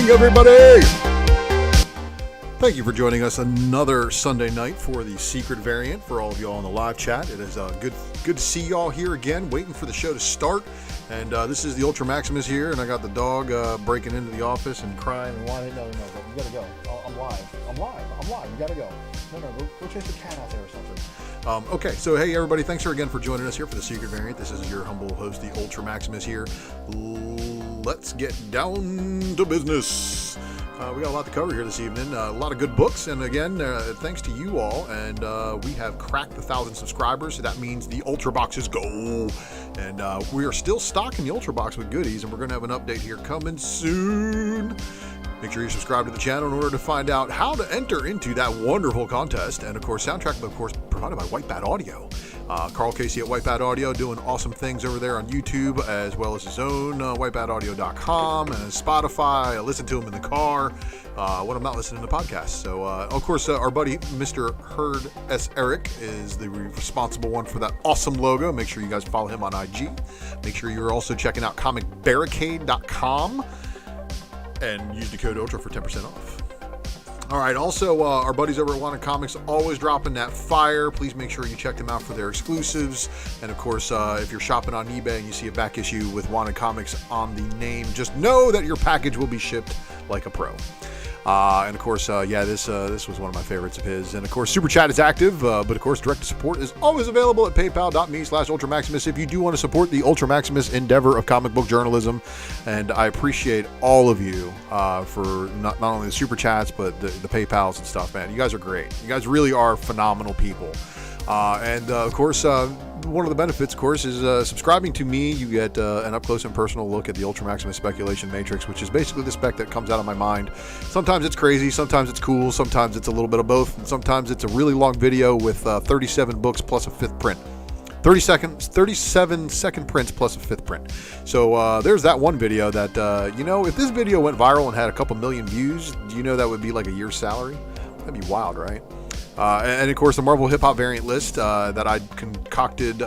morning, everybody! Thank you for joining us another Sunday night for the secret variant. For all of y'all in the live chat, it is good to see y'all here again, waiting for the show to start. And this is the Ultra Maximus here, and I got the dog breaking into the office and crying and whining. No, you gotta go. I'm live. You gotta go. No, go chase the cat out there or something. Okay, so hey everybody, thanks again for joining us here for the secret variant. This is your humble host, the Ultra Maximus here. Let's get down to business. We got a lot to cover here this evening. A lot of good books, and again, thanks to you all. And we have cracked the 1,000 subscribers, so that means the Ultra boxes go. And we are still stocking the Ultra box with goodies, and we're going to have an update here coming soon. Make sure you subscribe to the channel in order to find out how to enter into that wonderful contest. And of course, soundtrack, of course, provided by White Bat Audio. Carl Casey at White Bat Audio doing awesome things over there on YouTube, as well as his own whitebataudio.com and Spotify. I listen to him in the car when I'm not listening to podcasts. So, of course, our buddy Mr. Herd S. Eric is the responsible one for that awesome logo. Make sure you guys follow him on IG. Make sure you're also checking out comicbarricade.com and use the code ULTRA for 10% off. All right, also, our buddies over at Wanted Comics always dropping that fire. Please make sure you check them out for their exclusives. And, of course, if you're shopping on eBay and you see a back issue with Wanted Comics on the name, just know that your package will be shipped like a pro. And, of course, this was one of my favorites of his. And, of course, Super Chat is active, but, of course, direct support is always available at paypal.me/UltraMaximus if you do want to support the Ultra Maximus endeavor of comic book journalism. And I appreciate all of you for not only the Super Chats, but the PayPals and stuff, man. You guys are great. You guys really are phenomenal people. And, of course, one of the benefits, of course, is subscribing to me. You get an up-close and personal look at the Ultra Maximus Speculation Matrix, which is basically the spec that comes out of my mind. Sometimes it's crazy, sometimes it's cool, sometimes it's a little bit of both, and sometimes it's a really long video with 37 books plus a fifth print. 37-second prints plus a fifth print. So there's that one video that, if this video went viral and had a couple million views, do you know that would be like a year's salary? That'd be wild, right? And of course, the Marvel Hip Hop variant list that I concocted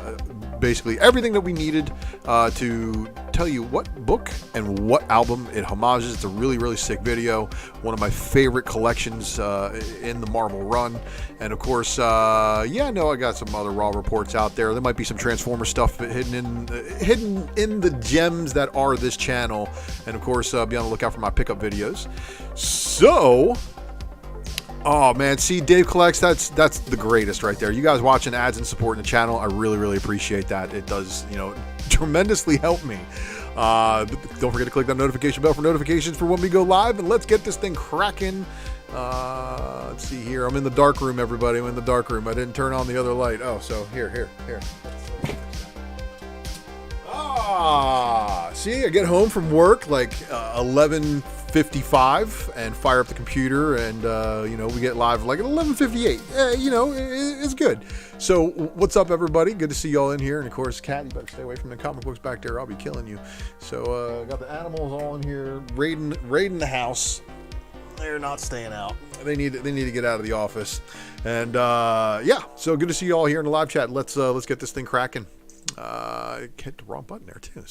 basically everything that we needed to tell you what book and what album it homages. It's a really, really sick video. One of my favorite collections in the Marvel run. And of course, I got some other raw reports out there. There might be some Transformer stuff hidden in the gems that are this channel. And of course, be on the lookout for my pickup videos. So, oh man, see, Dave Collects, that's the greatest right there. You guys watching ads and supporting the channel, I really, really appreciate that. It does, tremendously help me. Don't forget to click that notification bell for notifications for when we go live, and let's get this thing cracking. Let's see here. I'm in the dark room, everybody. I'm in the dark room. I didn't turn on the other light. Oh, so here. See, I get home from work like 11:55 and fire up the computer, and we get live like at 11:58. It's good. So what's up, everybody? Good to see y'all in here. And of course, Kat, you better stay away from the comic books back there. I'll be killing you. So got the animals all in here raiding the house. They're not staying out. They need to get out of the office. And so good to see you all here in the live chat. Let's get this thing cracking. I hit the wrong button there too.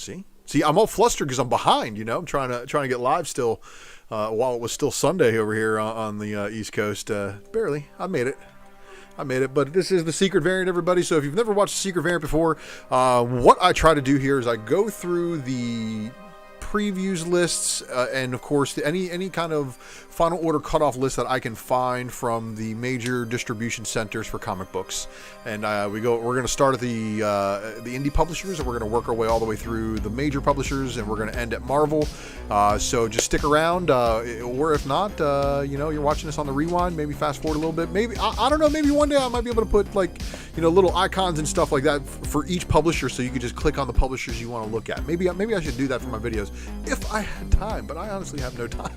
See, I'm all flustered because I'm behind. I'm trying to get live still while it was still Sunday over here on the East Coast. Barely, I made it. But this is the secret variant, everybody. So if you've never watched the secret variant before, what I try to do here is I go through the previews lists and of course any kind of final order cutoff list that I can find from the major distribution centers for comic books. And we're going to start at the indie publishers, and we're going to work our way all the way through the major publishers, and we're going to end at Marvel. So just stick around, or if not, you're watching this on the rewind, maybe fast forward a little bit. Maybe I don't know, maybe one day I might be able to put little icons and stuff like that for each publisher, so you can just click on the publishers you want to look at. Maybe I should do that for my videos if I had time, but I honestly have no time.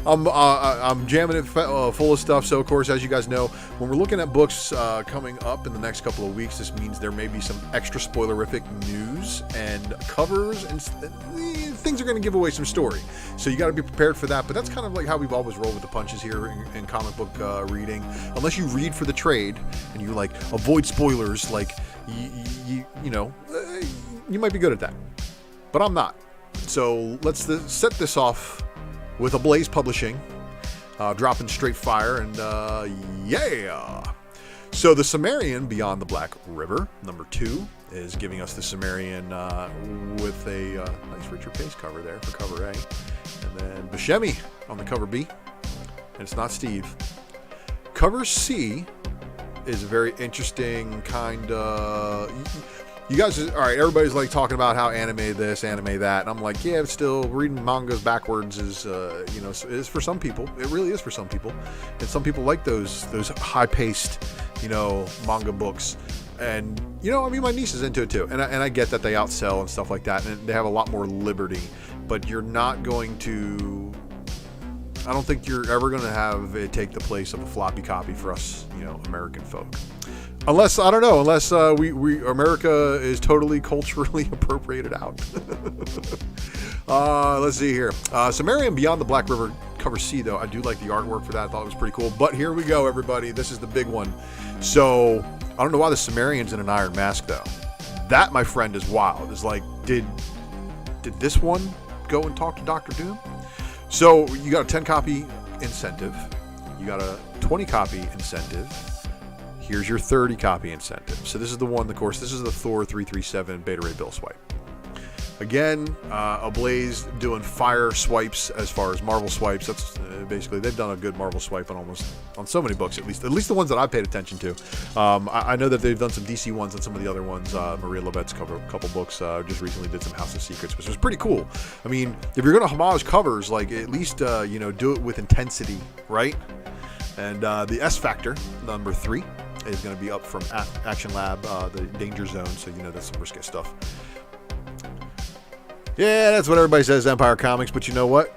I'm jamming it full of stuff. So of course, as you guys know, when we're looking at books coming up in the next couple of weeks, this means there may be some extra spoilerific news and covers, and things are going to give away some story. So you got to be prepared for that. But that's kind of like how we've always rolled with the punches here in comic book reading. Unless you read for the trade and you avoid spoilers, you might be good at that. But I'm not. So let's set this off with Ablaze Publishing, dropping straight fire, and yeah! So the Sumerian Beyond the Black River, number 2, is giving us the Sumerian with a nice Richard Pace cover there for cover A. And then Buscemi on the cover B. And it's not Steve. Cover C is a very interesting kind of... You guys, all right, everybody's like talking about how anime this, anime that. And I'm like, yeah, but still, reading mangas backwards is, is for some people. It really is for some people. And some people like those high-paced, manga books. And, my niece is into it too. And I get that they outsell and stuff like that. And they have a lot more liberty. But you're not going to... I don't think you're ever going to have it take the place of a floppy copy for us, American folk. Unless, I don't know, we America is totally culturally appropriated out. Let's see here. Sumerian Beyond the Black River, cover C, though. I do like the artwork for that. I thought it was pretty cool. But here we go, everybody. This is the big one. So, I don't know why the Sumerian's in an iron mask, though. That, my friend, is wild. It's like, did this one go and talk to Dr. Doom? So, you got a 10-copy incentive. You got a 20-copy incentive. Here's your 30-copy incentive. So this is the one, of course, this is the Thor 337 Beta Ray Bill swipe. Again, Ablaze doing fire swipes as far as Marvel swipes. That's basically, they've done a good Marvel swipe on so many books, at least the ones that I paid attention to. I know that they've done some DC ones and some of the other ones. Maria Levette's couple books just recently did some House of Secrets, which was pretty cool. I mean, if you're going to homage covers, like at least, do it with intensity, right? And the S Factor, number 3. Is going to be up from Action Lab, the Danger Zone, so that's some risque stuff. Yeah, that's what everybody says, Empire Comics, but you know what?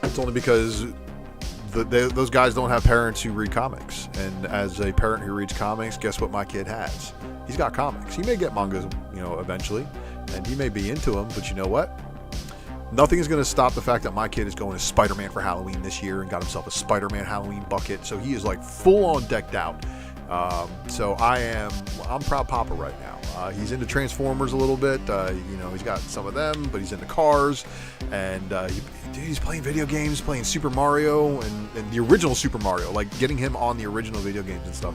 It's only because those guys don't have parents who read comics, and as a parent who reads comics, guess what my kid has? He's got comics. He may get mangas, eventually, and he may be into them, but you know what? Nothing is going to stop the fact that my kid is going as Spider-Man for Halloween this year and got himself a Spider-Man Halloween bucket. So he is like full on decked out. So I'm proud papa right now. He's into Transformers a little bit. He's got some of them, but he's into cars. And he's playing video games, playing Super Mario and the original Super Mario. Like getting him on the original video games and stuff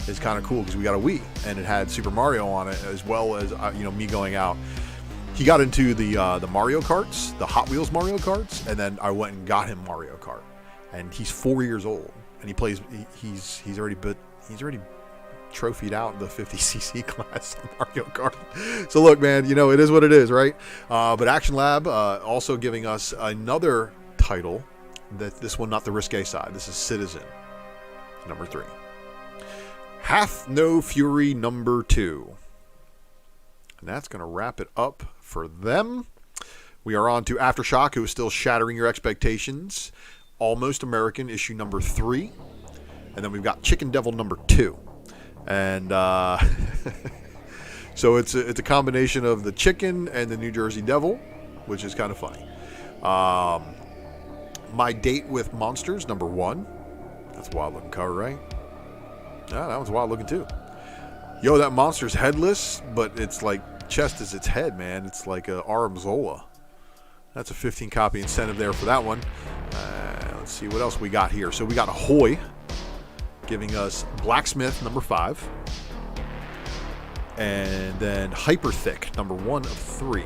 is kind of cool because we got a Wii and it had Super Mario on it, as well as me going out. He got into the Mario Karts, the Hot Wheels Mario Karts, and then I went and got him Mario Kart. And he's 4 years old, and he plays. He's already trophied out the 50cc class of Mario Kart. So look, man, it is what it is, right? But Action Lab also giving us another title. This one not the risque side. This is Citizen, number 3. Hath No Fury, number 2. And that's going to wrap it up for them. We are on to Aftershock, who is still shattering your expectations. Almost American, issue number 3. And then we've got Chicken Devil number 2. And so it's a combination of the chicken and the New Jersey Devil, which is kind of funny. My Date with Monsters, number 1. That's a wild looking cover, right? Yeah, that one's wild looking too. Yo, that monster's headless, but it's like chest is its head, man. It's like a Aramzola. That's a 15-copy incentive there for that one. Let's see what else we got here. So we got Ahoy giving us Blacksmith, number 5. And then Hyper Thick, number 1 of 3.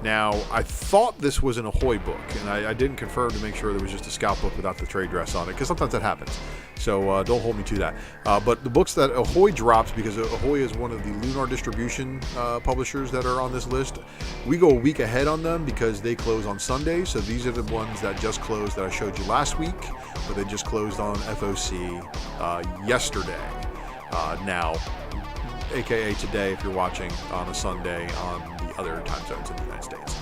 Now, I thought this was an Ahoy book, and I didn't confirm to make sure there was just a scout book without the trade dress on it, because sometimes that happens. So don't hold me to that. But the books that Ahoy drops, because Ahoy is one of the Lunar Distribution publishers that are on this list, we go a week ahead on them because they close on Sunday. So these are the ones that just closed that I showed you last week, but they just closed on FOC yesterday. Now, a.k.a. today, if you're watching on a Sunday on the other time zones in the United States.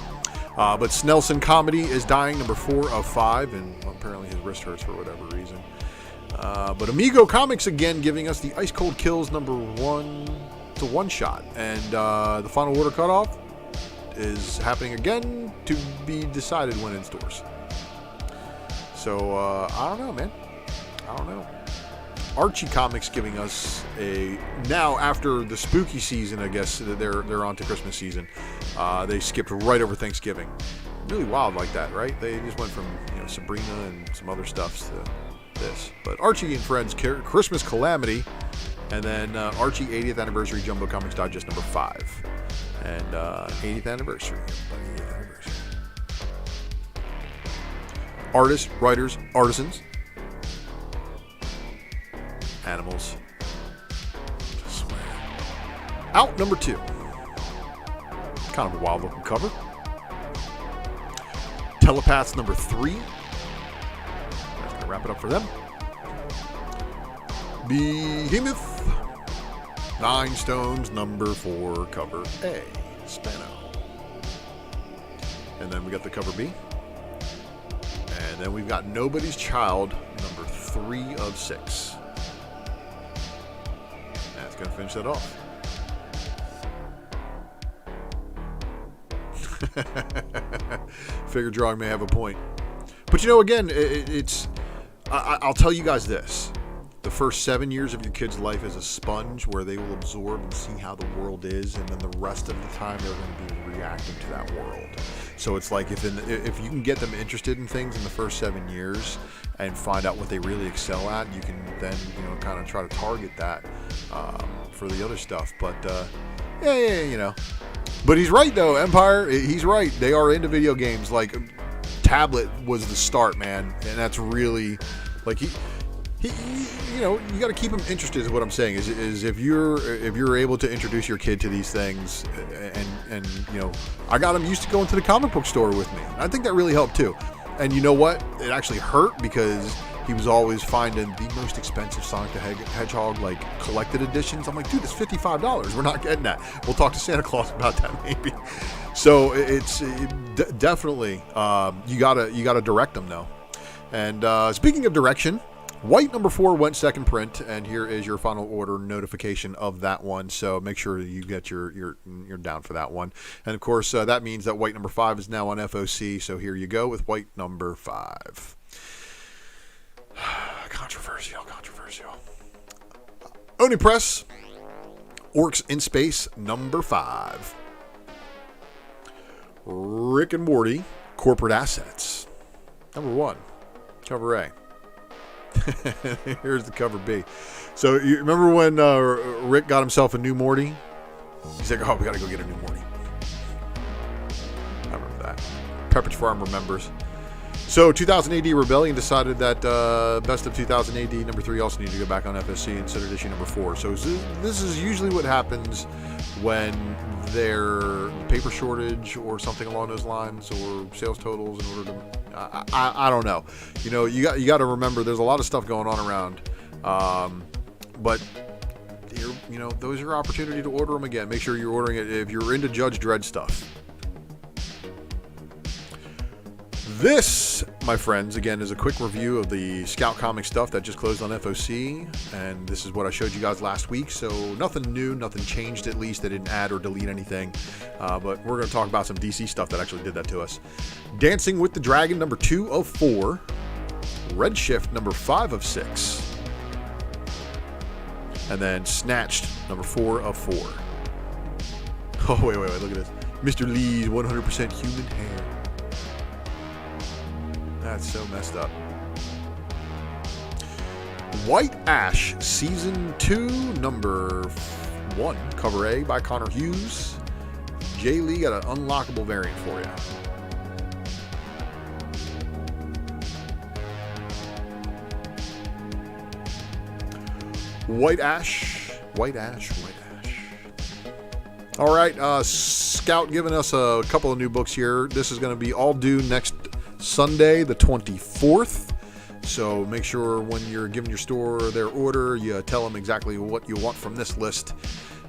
But Snelson Comedy is dying, number 4 of 5, and apparently his wrist hurts for whatever reason. But Amigo Comics again giving us the Ice Cold Kills number 1. It's a one-shot, and the final order cutoff is happening again to be decided when in stores. So I don't know, man. I don't know. Archie Comics giving us now after the spooky season, I guess they're on to Christmas season. They skipped right over Thanksgiving. Really wild like that, right? They just went from Sabrina and some other stuff to this. But Archie and Friends Christmas Calamity, and then Archie 80th Anniversary Jumbo Comics Digest number 5, and 80th Anniversary. Artists, writers, artisans, animals. I swear. Out number 2. Kind of a wild looking cover. Telepaths number 3. That's going to wrap it up for them. Behemoth. 9 Stones number 4, cover A. Spano. And then we got the cover B. And then we've got Nobody's Child number 3 of 6. That's going to finish that off. Figure drawing may have a point. But again, I'll tell you guys this. The first 7 years of your kid's life is a sponge where they will absorb and see how the world is, and then the rest of the time they're going to be reacting to that world. So it's like if you can get them interested in things in the first 7 years and find out what they really excel at, you can then kind of try to target that for the other stuff. But But he's right though, Empire. He's right. They are into video games. Like tablet was the start, man, and that's really like he you got to keep him interested. Is what I'm saying. Is if you're able to introduce your kid to these things, and I got him used to going to the comic book store with me. I think that really helped too. And you know what? It actually hurt because he was always finding the most expensive Sonic the Hedgehog like collected editions. I'm like, dude, it's $55. We're not getting that. We'll talk to Santa Claus about that maybe. So it's definitely you gotta direct them though. And speaking of direction. White number 4 went second print, and here is your final order notification of that one. So make sure you get you're down for that one. And of course, that means that White number 5 is now on FOC. So here you go with White number 5. Controversial. Oni Press, Orcs in Space number 5. Rick and Morty, Corporate Assets number 1, cover A. Here's the cover B. So you remember when Rick got himself a new Morty? He's like, we got to go get a new Morty. I remember that. Pepperidge Farm remembers. So 2000 AD Rebellion decided that Best of 2000 AD number 3 also needed to go back on FSC and considered issue number 4. So this is usually what happens when there's paper shortage or something along those lines, or sales totals in order to. I don't know. You got to remember there's a lot of stuff going on around, but those are your opportunity to order them again. Make sure you're ordering it if you're into Judge Dredd stuff. This, my friends, again, is a quick review of the Scout Comics stuff that just closed on FOC, and this is what I showed you guys last week, so nothing new, nothing changed at least. They didn't add or delete anything, but we're going to talk about some DC stuff that actually did that to us. Dancing with the Dragon, number 2 of 4. Redshift, number 5 of 6. And then Snatched, number 4 of 4. Oh, wait, look at this. Mr. Lee's 100% human hair. That's so messed up. White Ash, Season 2, number 1, cover A by Connor Hughes. Jay Lee got an unlockable variant for you. White Ash. All right, Scout giving us a couple of new books here. This is going to be all due next Sunday, the 24th. So make sure when you're giving your store their order, you tell them exactly what you want from this list.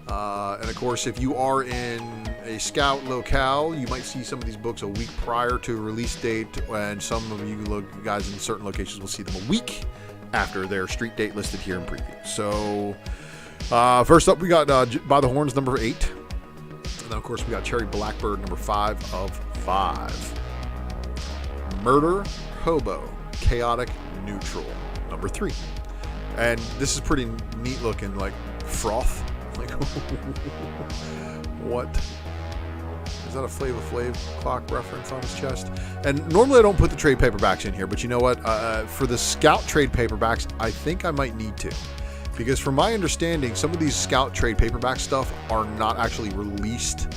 And of course, if you are in a Scout locale, you might see some of these books a week prior to release date, and some of you guys in certain locations will see them a week after their street date listed here in preview. So first up, we got By the Horns, number 8. And then, of course, we got Cherry Blackbird, number 5 of 5. Murder Hobo, Chaotic Neutral, number 3. And this is pretty neat looking, like froth. Like, what? Is that a Flavor Flav clock reference on his chest? And normally I don't put the trade paperbacks in here, but you know what? For the Scout trade paperbacks, I think I might need to. Because from my understanding, some of these Scout trade paperback stuff are not actually released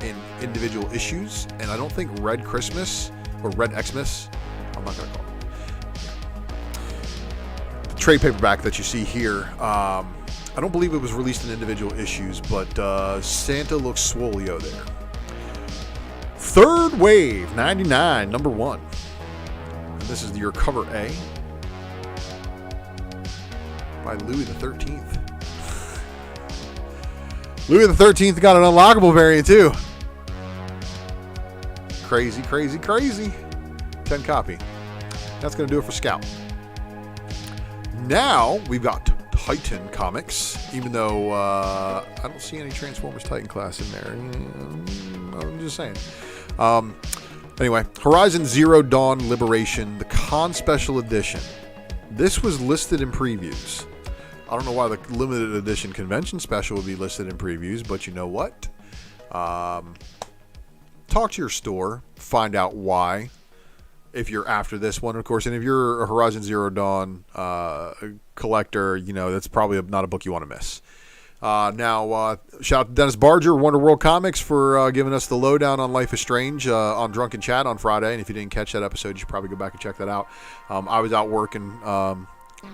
in individual issues. And I don't think Red Christmas or Red Xmas, I'm not going to call it. The trade paperback that you see here, I don't believe it was released in individual issues, but Santa looks swolio there. Third Wave, 99, number 1. And this is your cover A by Louis the 13th. Louis the 13th got an unlockable variant too. Crazy, crazy, crazy. 10 copy. That's going to do it for Scout. Now we've got Titan comics, even though I don't see any Transformers Titan class in there. I'm just saying. Anyway, Horizon Zero Dawn Liberation, the Con Special Edition. This was listed in previews. I don't know why the limited edition convention special would be listed in previews, but you know what? Talk to your store, find out why, if you're after this one, of course. And if you're a Horizon Zero Dawn collector, you know, that's probably not a book you want to miss. Now, shout out to Dennis Barger, Wonder World Comics, for giving us the lowdown on Life is Strange on Drunken Chat on Friday. And if you didn't catch that episode, you should probably go back and check that out. I was out working,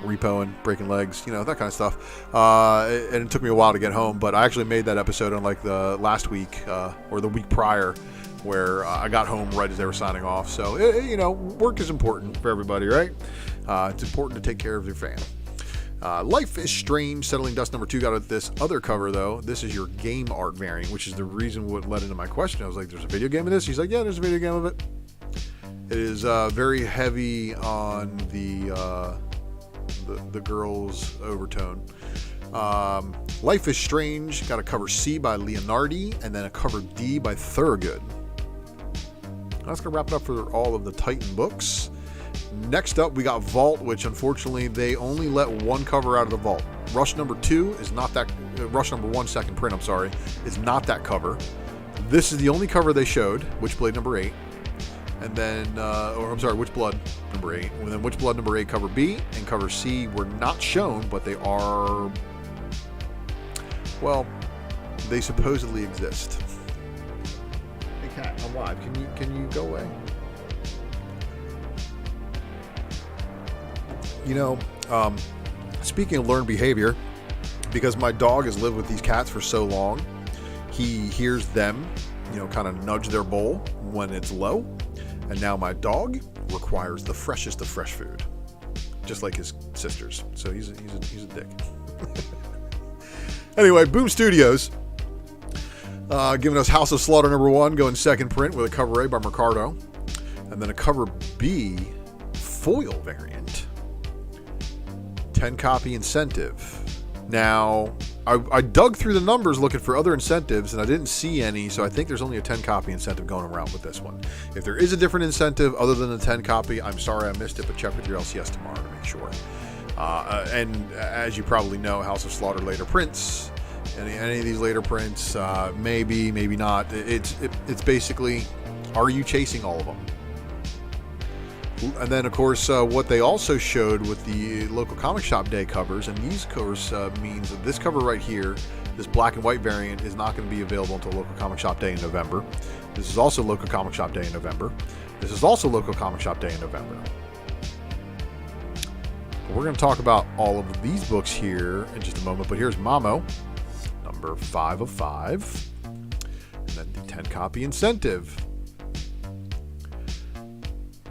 repoing, breaking legs, you know, that kind of stuff. And it took me a while to get home, but I actually made that episode on like the last week or the week prior, where I got home right as they were signing off. So, you know, work is important for everybody, right? It's important to take care of your fan. Life is Strange, Settling Dust number 2 got this other cover, though. This is your game art variant, which is the reason what led into my question. I was like, there's a video game of this? He's like, yeah, there's a video game of it. It is very heavy on the girls' overtone. Life is Strange got a cover C by Leonardi, and then a cover D by Thorogood. That's going to wrap it up for all of the Titan books. Next up, we got Vault, which unfortunately they only let one cover out of the Vault. Rush number 2 is not that. Rush number 1, second print, I'm sorry, is not that cover. This is the only cover they showed, Witchblade number 8. And then, Witchblood number 8. And then Witchblood number 8, cover B, and cover C were not shown, but they are, well, they supposedly exist. Hey, Cat, I'm live. Can you go away? You know, speaking of learned behavior, because my dog has lived with these cats for so long, he hears them, you know, kind of nudge their bowl when it's low. And now my dog requires the freshest of fresh food, just like his sisters. So he's a dick. Anyway, Boom Studios giving us House of Slaughter number 1, going second print with a cover A by Mercado, and then a cover B foil variant. 10 copy incentive. Now, I dug through the numbers looking for other incentives, and I didn't see any, so I think there's only a 10 copy incentive going around with this one. If there is a different incentive other than the 10 copy, I'm sorry I missed it, but check with your LCS tomorrow to make sure. And as you probably know, House of Slaughter later prints. Any of these later prints, maybe not. It's basically, are you chasing all of them? And then, of course, what they also showed with the local comic shop day covers, and these covers means that this cover right here, this black and white variant, is not going to be available until local comic shop day in November. This is also local comic shop day in November. This is also local comic shop day in November. But we're going to talk about all of these books here in just a moment, but here's Mamo, number 5 of 5, and then the 10 copy incentive.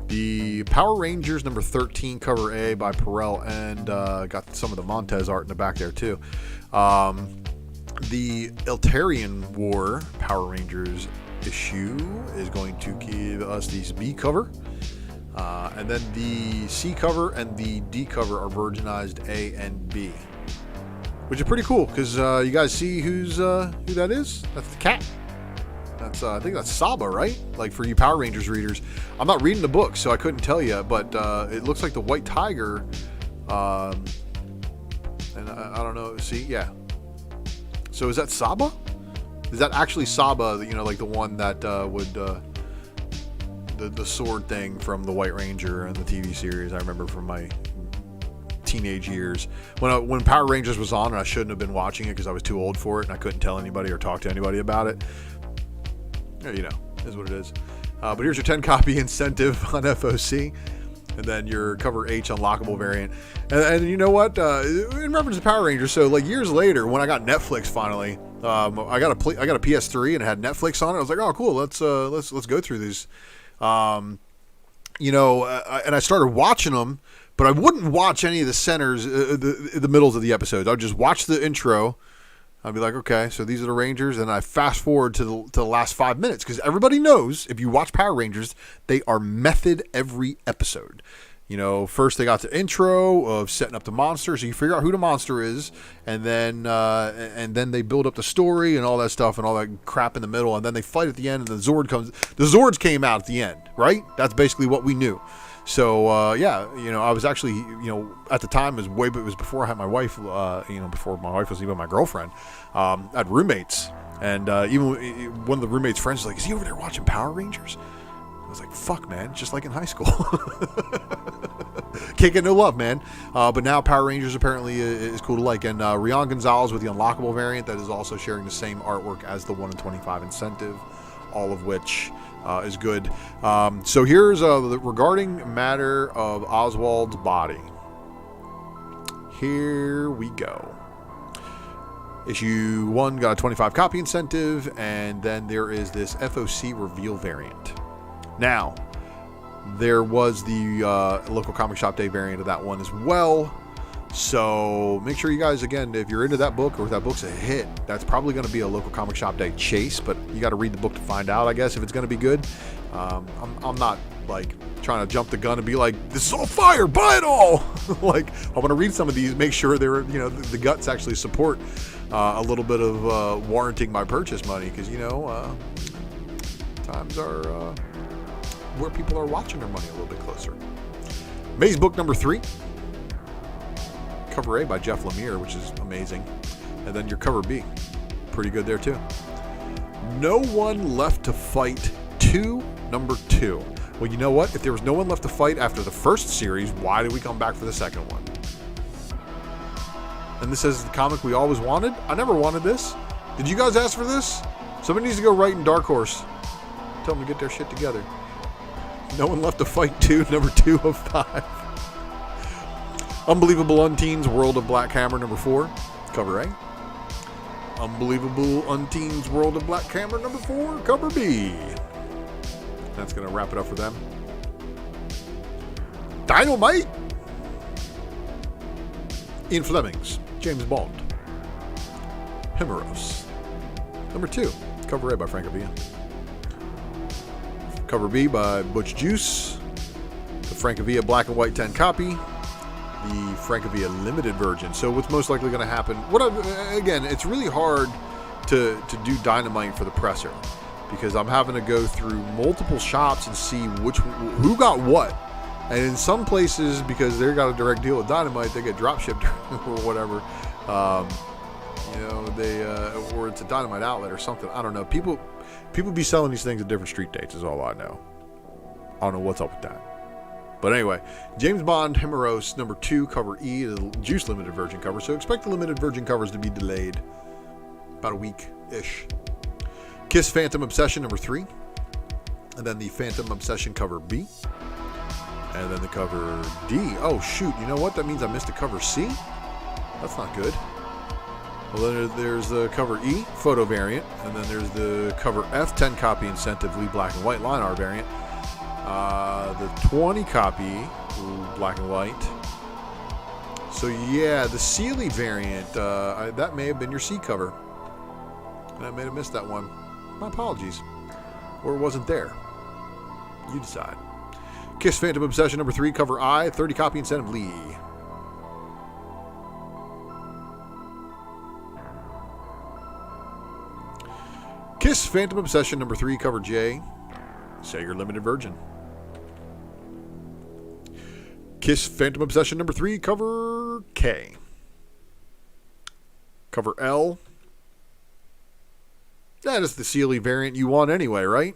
The Power Rangers number 13 cover A by Perel, and got some of the Montez art in the back there too. The Eltarian War Power Rangers issue is going to give us the B cover, and then the C cover and the D cover are virginized A and B, which is pretty cool because you guys see who that is? That's the cat. That's I think that's Saba, right? Like for you Power Rangers readers. I'm not reading the book, so I couldn't tell you, but it looks like the White Tiger And I don't know. See, yeah. So is that Saba? Is that actually Saba? You know, like the one that would the sword thing from the White Ranger and the TV series. I remember from my teenage years when Power Rangers was on, and I shouldn't have been watching it because I was too old for it and I couldn't tell anybody or talk to anybody about it. You know, is what it is. But here's your 10 copy incentive on FOC. And then your cover H unlockable variant. And you know what? In reference to Power Rangers, so like years later, when I got Netflix finally, I got a PS3 and it had Netflix on it. I was like, oh, cool. Let's go through these. You know, and I started watching them, but I wouldn't watch any of the centers, the middles of the episodes. I would just watch the intro. I'd be like, okay, so these are the Rangers, and I fast forward to the last 5 minutes, because everybody knows, if you watch Power Rangers, they are method every episode. You know, first they got the intro of setting up the monster, so you figure out who the monster is, and then they build up the story and all that stuff and all that crap in the middle, and then they fight at the end, and the Zord comes. The Zords came out at the end, right? That's basically what we knew. So, yeah, you know, I was actually, you know, at the time, it was before I had my wife, you know, before my wife was even my girlfriend. I had roommates, and even one of the roommates' friends was like, is he over there watching Power Rangers? I was like, fuck, man, just like in high school. Can't get no love, man. But now Power Rangers apparently is cool to like. And Rion Gonzalez with the unlockable variant that is also sharing the same artwork as the 1 in 25 incentive, all of which is good. So here's regarding matter of Oswald's body. Here we go. Issue 1 got a 25 copy incentive, and then there is this FOC reveal variant. Now, there was the local comic shop day variant of that one as well. So make sure you guys, again, if you're into that book or if that book's a hit, that's probably going to be a local comic shop day chase, but you got to read the book to find out, I guess, if it's going to be good. I'm not like trying to jump the gun and be like, this is all fire, buy it all. Like, I want to read some of these, make sure they're, you know, the guts actually support a little bit of warranting my purchase money, because, you know, times are where people are watching their money a little bit closer. Maze book number 3. Cover A by Jeff Lemire, which is amazing. And then your cover B. Pretty good there, too. No One Left to Fight 2, number 2. Well, you know what? If there was no one left to fight after the first series, why did we come back for the second one? And this is the comic we always wanted. I never wanted this. Did you guys ask for this? Somebody needs to go write in Dark Horse. Tell them to get their shit together. No One Left to Fight 2, number 2 of 5. Unbelievable Unteens World of Black Hammer, number 4, cover A. Unbelievable Unteens World of Black Hammer, number 4, cover B. That's going to wrap it up for them. Dynamite! Ian Fleming's James Bond. Himeros, number 2, cover A by Francavilla. Cover B by Butch Juice. The Francavilla black and white 10 copy. The Francavilla limited version. So what's most likely going to happen? Again, it's really hard to do Dynamite for the presser, because I'm having to go through multiple shops and see who got what. And in some places, because they got a direct deal with Dynamite, they get drop shipped or whatever. You know, they or it's a Dynamite outlet or something. I don't know. People be selling these things at different street dates is all I know. I don't know what's up with that. But anyway, James Bond Himeros number 2, cover E, the Juice limited version cover. So expect the limited version covers to be delayed about a week-ish. Kiss Phantom Obsession number 3. And then the Phantom Obsession cover B. And then the cover D. Oh, shoot. You know what? That means I missed the cover C? That's not good. Well, then there's the cover E, photo variant. And then there's the cover F, 10 copy incentive, Lee black and white line art variant. The 20 copy, black and white. So yeah, the Sealy variant, that may have been your C cover. And I may have missed that one. My apologies. Or it wasn't there. You decide. Kiss Phantom Obsession number 3, cover I, 30 copy incentive, Lee. Kiss Phantom Obsession number 3, cover J, Sager limited version. Kiss Phantom Obsession number 3, cover K. Cover L. That is the Sealy variant you want anyway, right?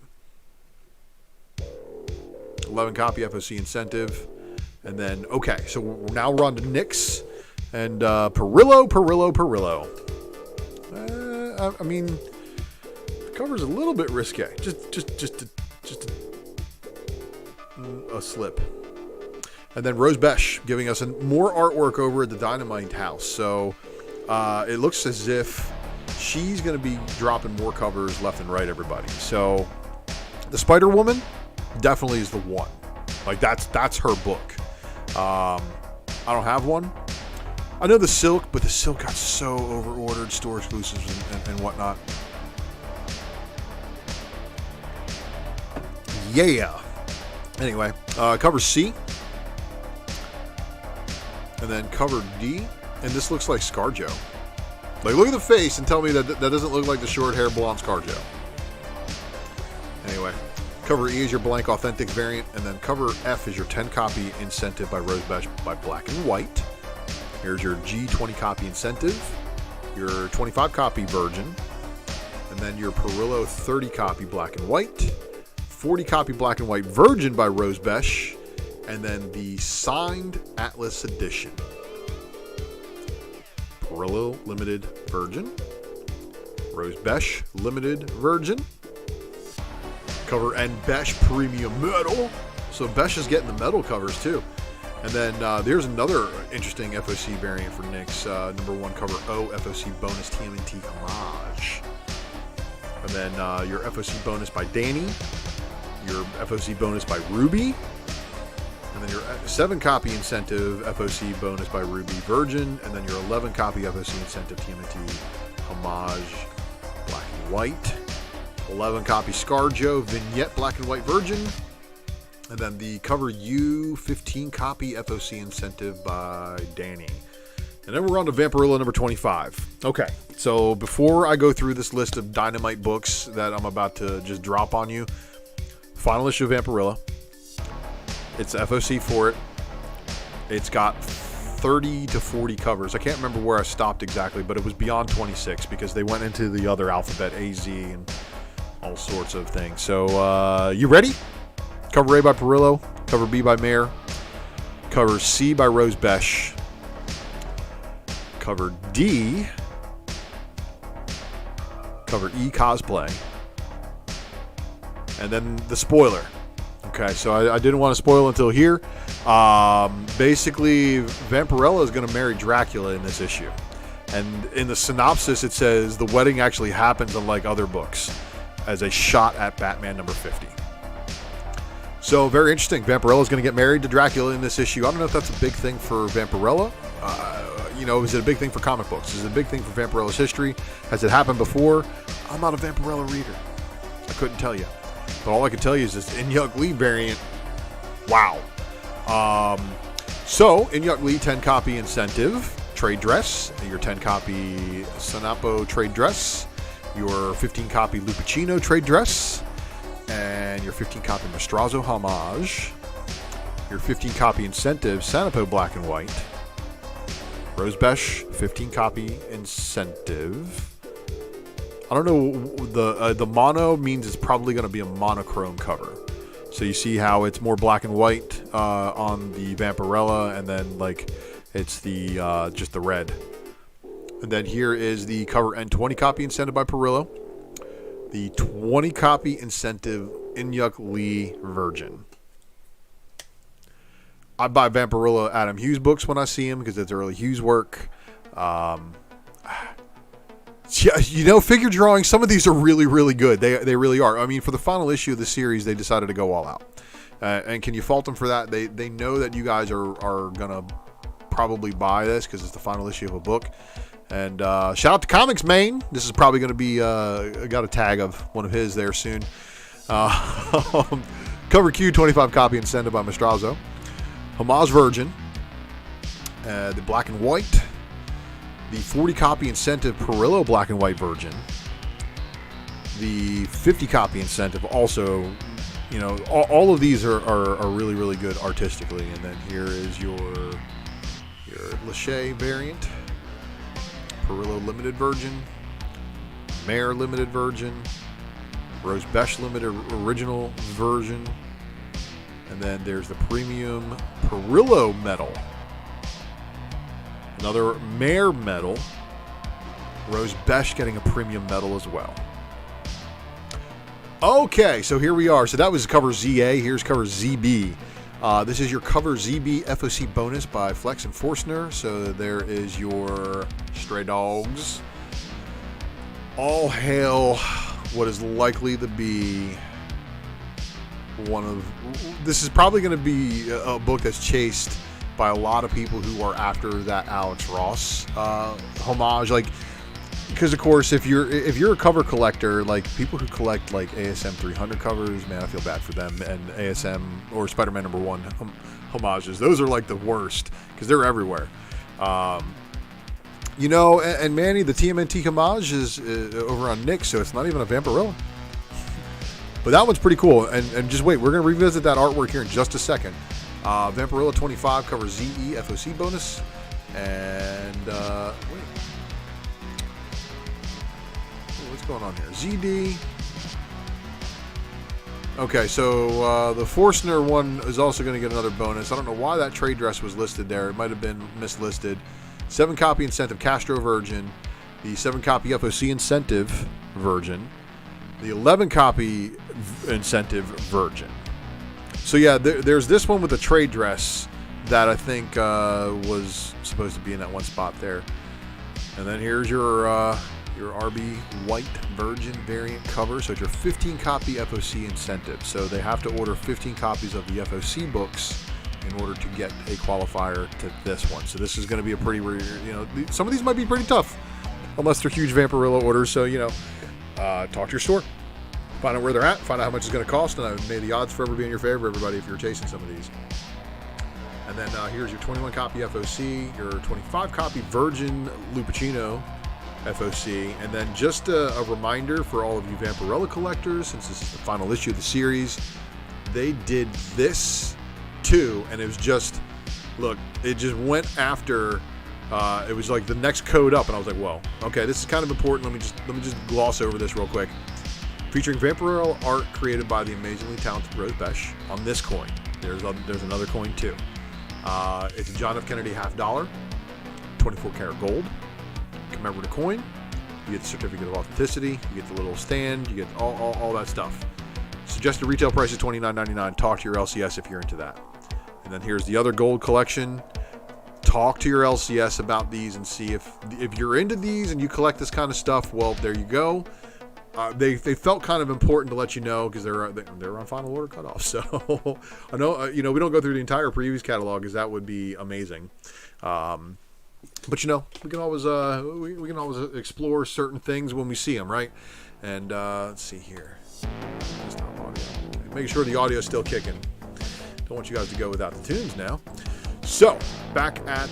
11 copy FOC incentive. And then, okay, so now we're on to Nyx. And Perillo. I mean, the cover's a little bit risque. Just a slip. And then Rose Besh giving us more artwork over at the Dynamite House. So it looks as if she's going to be dropping more covers left and right, everybody. So the Spider Woman definitely is the one. Like, that's her book. I don't have one. I know the Silk, but the Silk got so over-ordered, store exclusives and whatnot. Yeah. Anyway, cover C. And then cover D. And this looks like ScarJo. Like, look at the face and tell me that doesn't look like the short-hair blonde ScarJo. Anyway, cover E is your blank authentic variant. And then cover F is your 10-copy incentive by Rose Besh by Black and White. Here's your G 20-copy incentive, your 25-copy Virgin, and then your Perillo 30-copy Black and White, 40-copy Black and White Virgin by Rose Besh, and then the signed Atlas edition. Perillo Limited Virgin, Rose Besh Limited Virgin, cover and Besh Premium Metal. So Besh is getting the metal covers too. And then there's another interesting FOC variant for Nyx. Number 1 cover O, FOC bonus TMNT homage. And then your FOC bonus by Danny. Your FOC bonus by Ruby. And then your 7-copy incentive FOC bonus by Ruby Virgin. And then your 11-copy FOC incentive TMNT homage Black and White. 11-copy ScarJo vignette Black and White Virgin. And then the cover U 15-copy FOC incentive by Danny. And then we're on to Vampirilla number 25. Okay, so before I go through this list of Dynamite books that I'm about to just drop on you, final issue of Vampirilla. It's FOC for it. It's got 30 to 40 covers. I can't remember where I stopped exactly, but it was beyond 26 because they went into the other alphabet, AZ, and all sorts of things. So, you ready? Cover A by Perillo, cover B by Mare, cover C by Rose Besh, cover D, cover E Cosplay, and then the spoiler. Okay, so I didn't want to spoil until here. Basically, Vampirella is going to marry Dracula in this issue. And in the synopsis, it says the wedding actually happens unlike other books as a shot at Batman number 50. So, very interesting. Vampirella is going to get married to Dracula in this issue. I don't know if that's a big thing for Vampirella. Is it a big thing for comic books? Is it a big thing for Vampirilla's history? Has it happened before? I'm not a Vampirella reader. I couldn't tell you. But all I can tell you is this Inyuk Lee variant. Wow. So, Inyuk Lee 10-copy incentive, trade dress, your 10-copy Sanapo trade dress, your 15-copy Lupicino trade dress, and your 15-copy Mastrazo homage, your 15-copy incentive Sanapo Black and White, Rose Besh 15-copy incentive. I don't know, the mono means it's probably going to be a monochrome cover. So you see how it's more black and white on the Vampirella, and then like it's the just the red. And then here is the cover and 20-copy incentive by Perillo. The 20-copy incentive Inyuk Lee Virgin. I buy Vampirilla Adam Hughes books when I see him because it's early Hughes work. Figure drawing, some of these are really, really good. They really are. I mean, for the final issue of the series, they decided to go all out. And can you fault them for that? They know that you guys are going to probably buy this because it's the final issue of a book. And shout out to Comics Main. This is probably going to be got a tag of one of his there soon. Cover Q 25-copy incentive by Mastrazo. Homage Virgin. The Black and White. The 40-copy incentive Perillo Black and White Virgin. The 50-copy incentive also. All of these are really, really good artistically. And then here is your Lachey variant. Perillo Limited Virgin, Mare Limited Virgin, Rose Besh Limited Original Version, and then there's the Premium Perillo Medal. Another Mare Medal. Rose Besh getting a Premium Medal as well. Okay, so here we are. So that was cover ZA. Here's cover ZB. This is your cover ZB FOC bonus by Flex and Forstner. So there is your Stray Dogs. All hail what is likely to be this is probably going to be a book that's chased by a lot of people who are after that Alex Ross homage, like, because of course if you're a cover collector, like people who collect like ASM 300 covers, man, I feel bad for them, and ASM or Spider-Man #1 homages, those are like the worst because they're everywhere. You know, and Manny, the TMNT homage is over on Nick, so it's not even a Vampirella. But that one's pretty cool. And just wait, we're going to revisit that artwork here in just a second. Vampirella 25 covers ZE FOC bonus. And, wait. What's going on here? ZD. Okay, so the Forstner one is also going to get another bonus. I don't know why that trade dress was listed there. It might have been mislisted. 7-copy incentive Castro Virgin, the 7-copy FOC incentive Virgin, the 11-copy incentive Virgin. So yeah, there's this one with the trade dress that I think was supposed to be in that one spot there. And then here's your RB White Virgin variant cover. So it's your 15-copy FOC incentive. So they have to order 15 copies of the FOC books in order to get a qualifier to this one. So this is going to be a pretty, you know, some of these might be pretty tough unless they're huge Vampirella orders. So, you know, talk to your store, find out where they're at, find out how much it's going to cost, and may the odds forever be in your favor, everybody, if you're chasing some of these. And then here's your 21-copy FOC, your 25-copy Virgin Lupacino FOC, and then just a reminder for all of you Vampirella collectors, since this is the final issue of the series, they did this too, and it was just, look, it just went after, it was like the next code up, and I was like, whoa, okay, this is kind of important. Let me just gloss over this real quick. Featuring Vampirella art created by the amazingly talented Rose Besh on this coin. There's another coin too. It's a John F. Kennedy $50, 24 karat gold, commemorative coin. You get the certificate of authenticity, you get the little stand, you get all that stuff. Suggested retail price is $29.99. Talk to your LCS if you're into that. And then here's the other gold collection. Talk to your LCS about these and see if you're into these and you collect this kind of stuff. Well, there you go. They felt kind of important to let you know because they're on final order cutoff. So I know we don't go through the entire previews catalog because that would be amazing. But you know, we can always explore certain things when we see them, right? And let's see here. Stop audio. Making sure the audio is still kicking. Don't want you guys to go without the tunes now. So, back at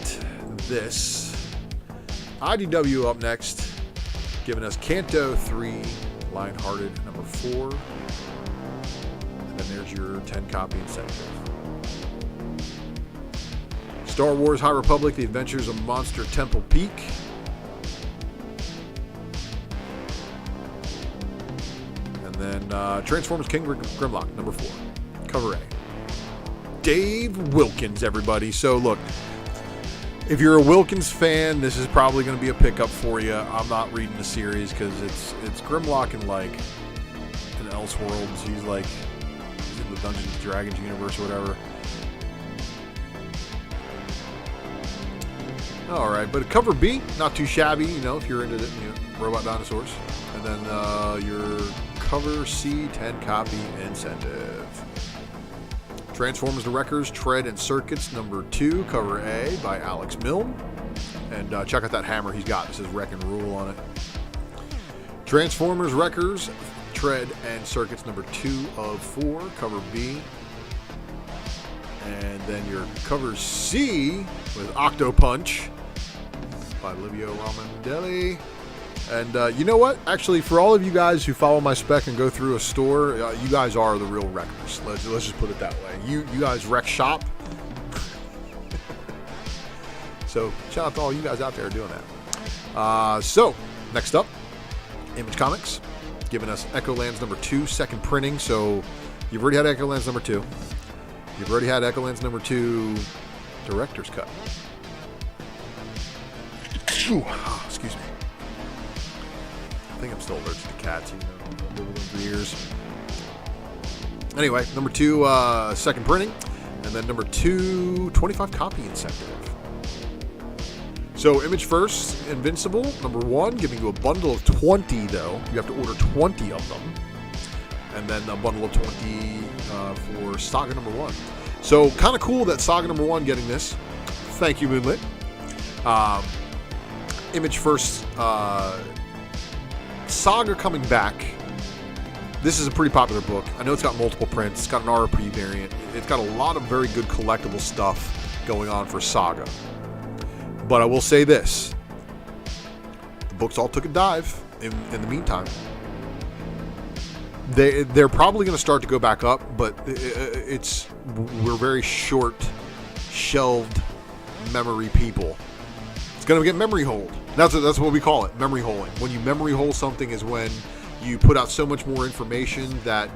this. IDW up next, giving us Canto 3, Lionhearted number 4. And then there's your 10-copy incentive. Star Wars High Republic, The Adventures of Monster Temple Peak. And then Transformers King Grimlock number 4, cover A. Dave Wilkins, everybody. So look, if you're a Wilkins fan, this is probably going to be a pickup for you. I'm not reading the series because it's Grimlock in like an Elseworlds. He's in the Dungeons and Dragons universe or whatever. All right, but cover B, not too shabby, you know, if you're into robot dinosaurs. And then your cover C, 10-copy incentive. Transformers The Wreckers, Tread and Circuits, number 2, cover A by Alex Milne. And check out that hammer he's got. It says Wreck and Rule on it. Transformers Wreckers, Tread and Circuits, number 2 of 4, cover B. And then your cover C with Octo Punch by Livio Ramondelli. And you know what? Actually, for all of you guys who follow my spec and go through a store, you guys are the real wreckers. Let's just put it that way. You guys wreck shop. So shout out to all you guys out there doing that. So, next up, Image Comics, giving us Echolands number 2, second printing. So, you've already had Echolands number 2. You've already had Echolands number 2 Director's Cut. Ooh, excuse me. I think I'm still allergic to cats, even though I've lived with them for years. Anyway, number 2, second printing. And then number 2, 25 copy incentive. So, Image First, Invincible, number 1, giving you a bundle of 20, though. You have to order 20 of them. And then a bundle of 20 for Saga number 1. So, kind of cool that Saga number 1 getting this. Thank you, Moonlit. Image First, Saga coming back. This is a pretty popular book. I know it's got multiple prints. It's got an RP variant. It's got a lot of very good collectible stuff going on for Saga. But I will say this. The books all took a dive in the meantime. They're probably going to start to go back up, but we're very short, shelved memory people. It's going to get memory holed. That's what we call it, memory holing. When you memory hole something is when you put out so much more information that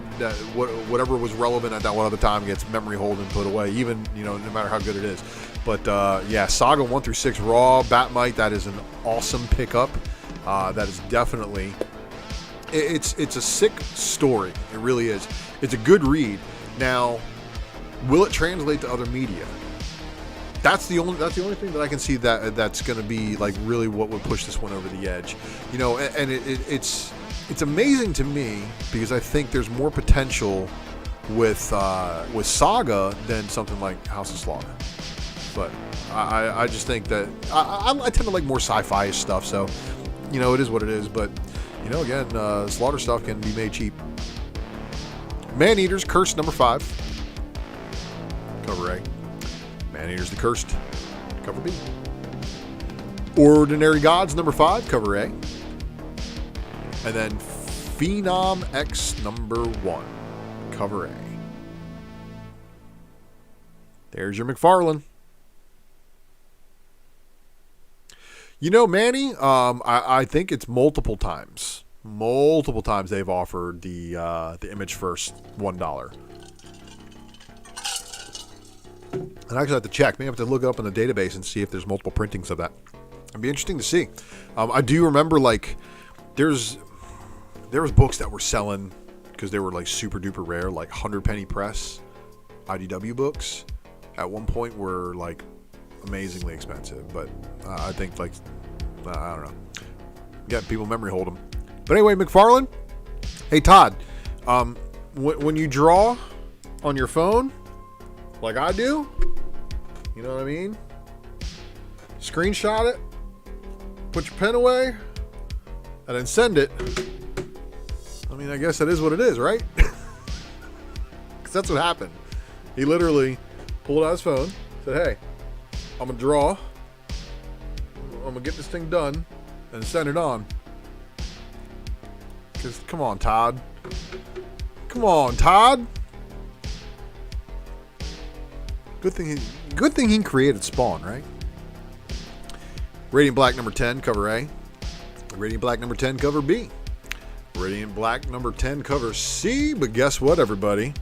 whatever was relevant at that one other time gets memory holed and put away, even, no matter how good it is. But yeah, Saga 1 through 6 Raw, Batmite, that is an awesome pickup. That is definitely, it's a sick story. It really is. It's a good read. Now, will it translate to other media? That's the only thing that I can see that's going to be like really what would push this one over the edge. And it's amazing to me because I think there's more potential with Saga than something like House of Slaughter. But I just think that I tend to like more sci-fi stuff, so it is what it is. But again, Slaughter stuff can be made cheap. Man-Eaters Cursed number 5, cover A. Man-Eaters the Cursed, cover B. Ordinary Gods number 5, cover A. And then Phenom X number 1, cover A. There's your McFarlane. Manny, I think it's multiple times they've offered the Image First $1. And I actually have to check. Maybe I have to look it up in the database and see if there's multiple printings of that. It'd be interesting to see. I do remember there was books that were selling because they were like super duper rare, like 100 penny press IDW books. At one point were like amazingly expensive, but I think I don't know. Yeah, people memory hold them. But anyway, McFarlane. Hey Todd, when you draw on your phone, like I do, you know what I mean? Screenshot it, put your pen away, and then send it. I mean, I guess that is what it is, right? Because that's what happened. He literally pulled out his phone, said, hey, I'm going to draw. I'm going to get this thing done and send it on. Because, come on, Todd. Come on, Todd. Good thing he created Spawn, right? Radiant Black number 10, cover A. Radiant Black number 10, cover B. Radiant Black number 10, cover C. But guess what, everybody?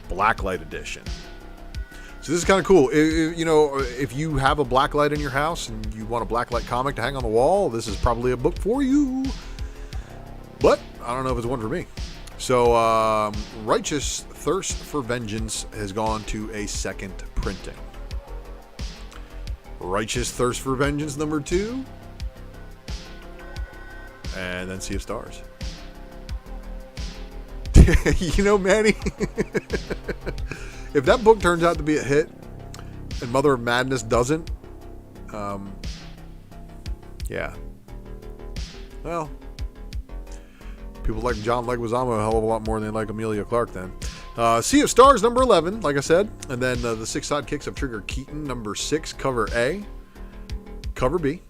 Blacklight edition. So this is kind of cool. If you have a blacklight in your house and you want a blacklight comic to hang on the wall, this is probably a book for you. But I don't know if it's one for me. So Righteous Thirst for Vengeance has gone to a second printing. Righteous Thirst for Vengeance number 2. And then Sea of Stars. Manny, if that book turns out to be a hit and Mother of Madness doesn't, yeah. Well, people like John Leguizamo a hell of a lot more than they like Emilia Clarke then. Sea of Stars number 11, like I said. And then the Six Sidekicks of Trigger Keaton number 6, cover A. Cover B.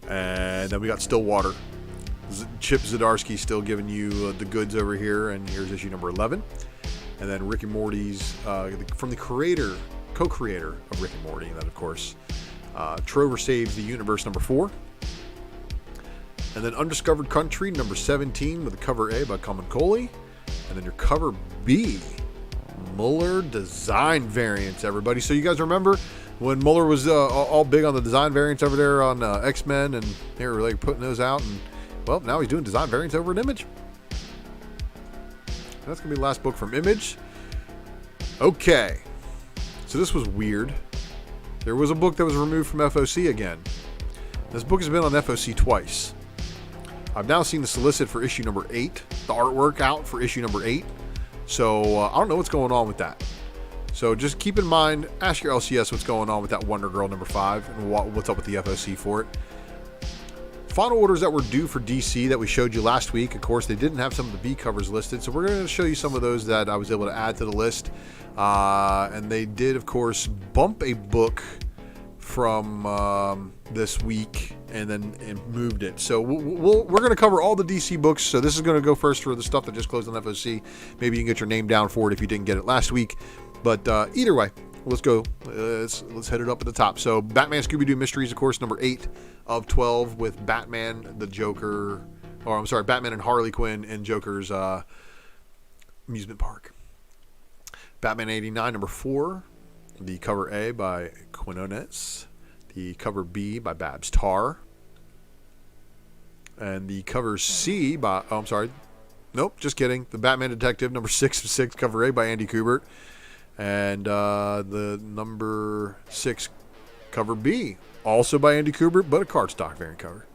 And then we got Stillwater. Chip Zdarsky still giving you the goods over here. And here's issue number 11. And then Rick and Morty's, from the co-creator of Rick and Morty. And then, of course, Trover Saves the Universe number 4. And then Undiscovered Country number 17 with a cover A by Common Coley. And then your cover B, Muller design variants, everybody. So you guys remember when Muller was all big on the design variants over there on X-Men, and they were like putting those out, and well, now he's doing design variants over at Image. That's going to be the last book from Image. Okay. So this was weird. There was a book that was removed from FOC again. This book has been on FOC twice. I've now seen the solicit for issue number 8, the artwork out for issue number 8. So I don't know what's going on with that. So just keep in mind, ask your LCS what's going on with that Wonder Girl number 5 and what's up with the FOC for it. Final orders that were due for DC that we showed you last week, of course, they didn't have some of the B covers listed, so we're going to show you some of those that I was able to add to the list. And they did, of course, bump a book from this week and then moved it. So we're going to cover all the DC books. So this is going to go first for the stuff that just closed on FOC. Maybe you can get your name down for it if you didn't get it last week. But either way, let's go. Let's head it up at the top. So Batman Scooby-Doo Mysteries, of course, number 8 of 12 with Batman, the Joker, or I'm sorry, Batman and Harley Quinn in Joker's amusement park. Batman 89, number 4, the cover A by Quinones, the cover B by Babs Tarr, and the cover C by, oh, I'm sorry, nope, just kidding, the Batman Detective, number 6 of 6, cover A by Andy Kubert, and the number 6 cover B, also by Andy Kubert, but a cardstock variant cover.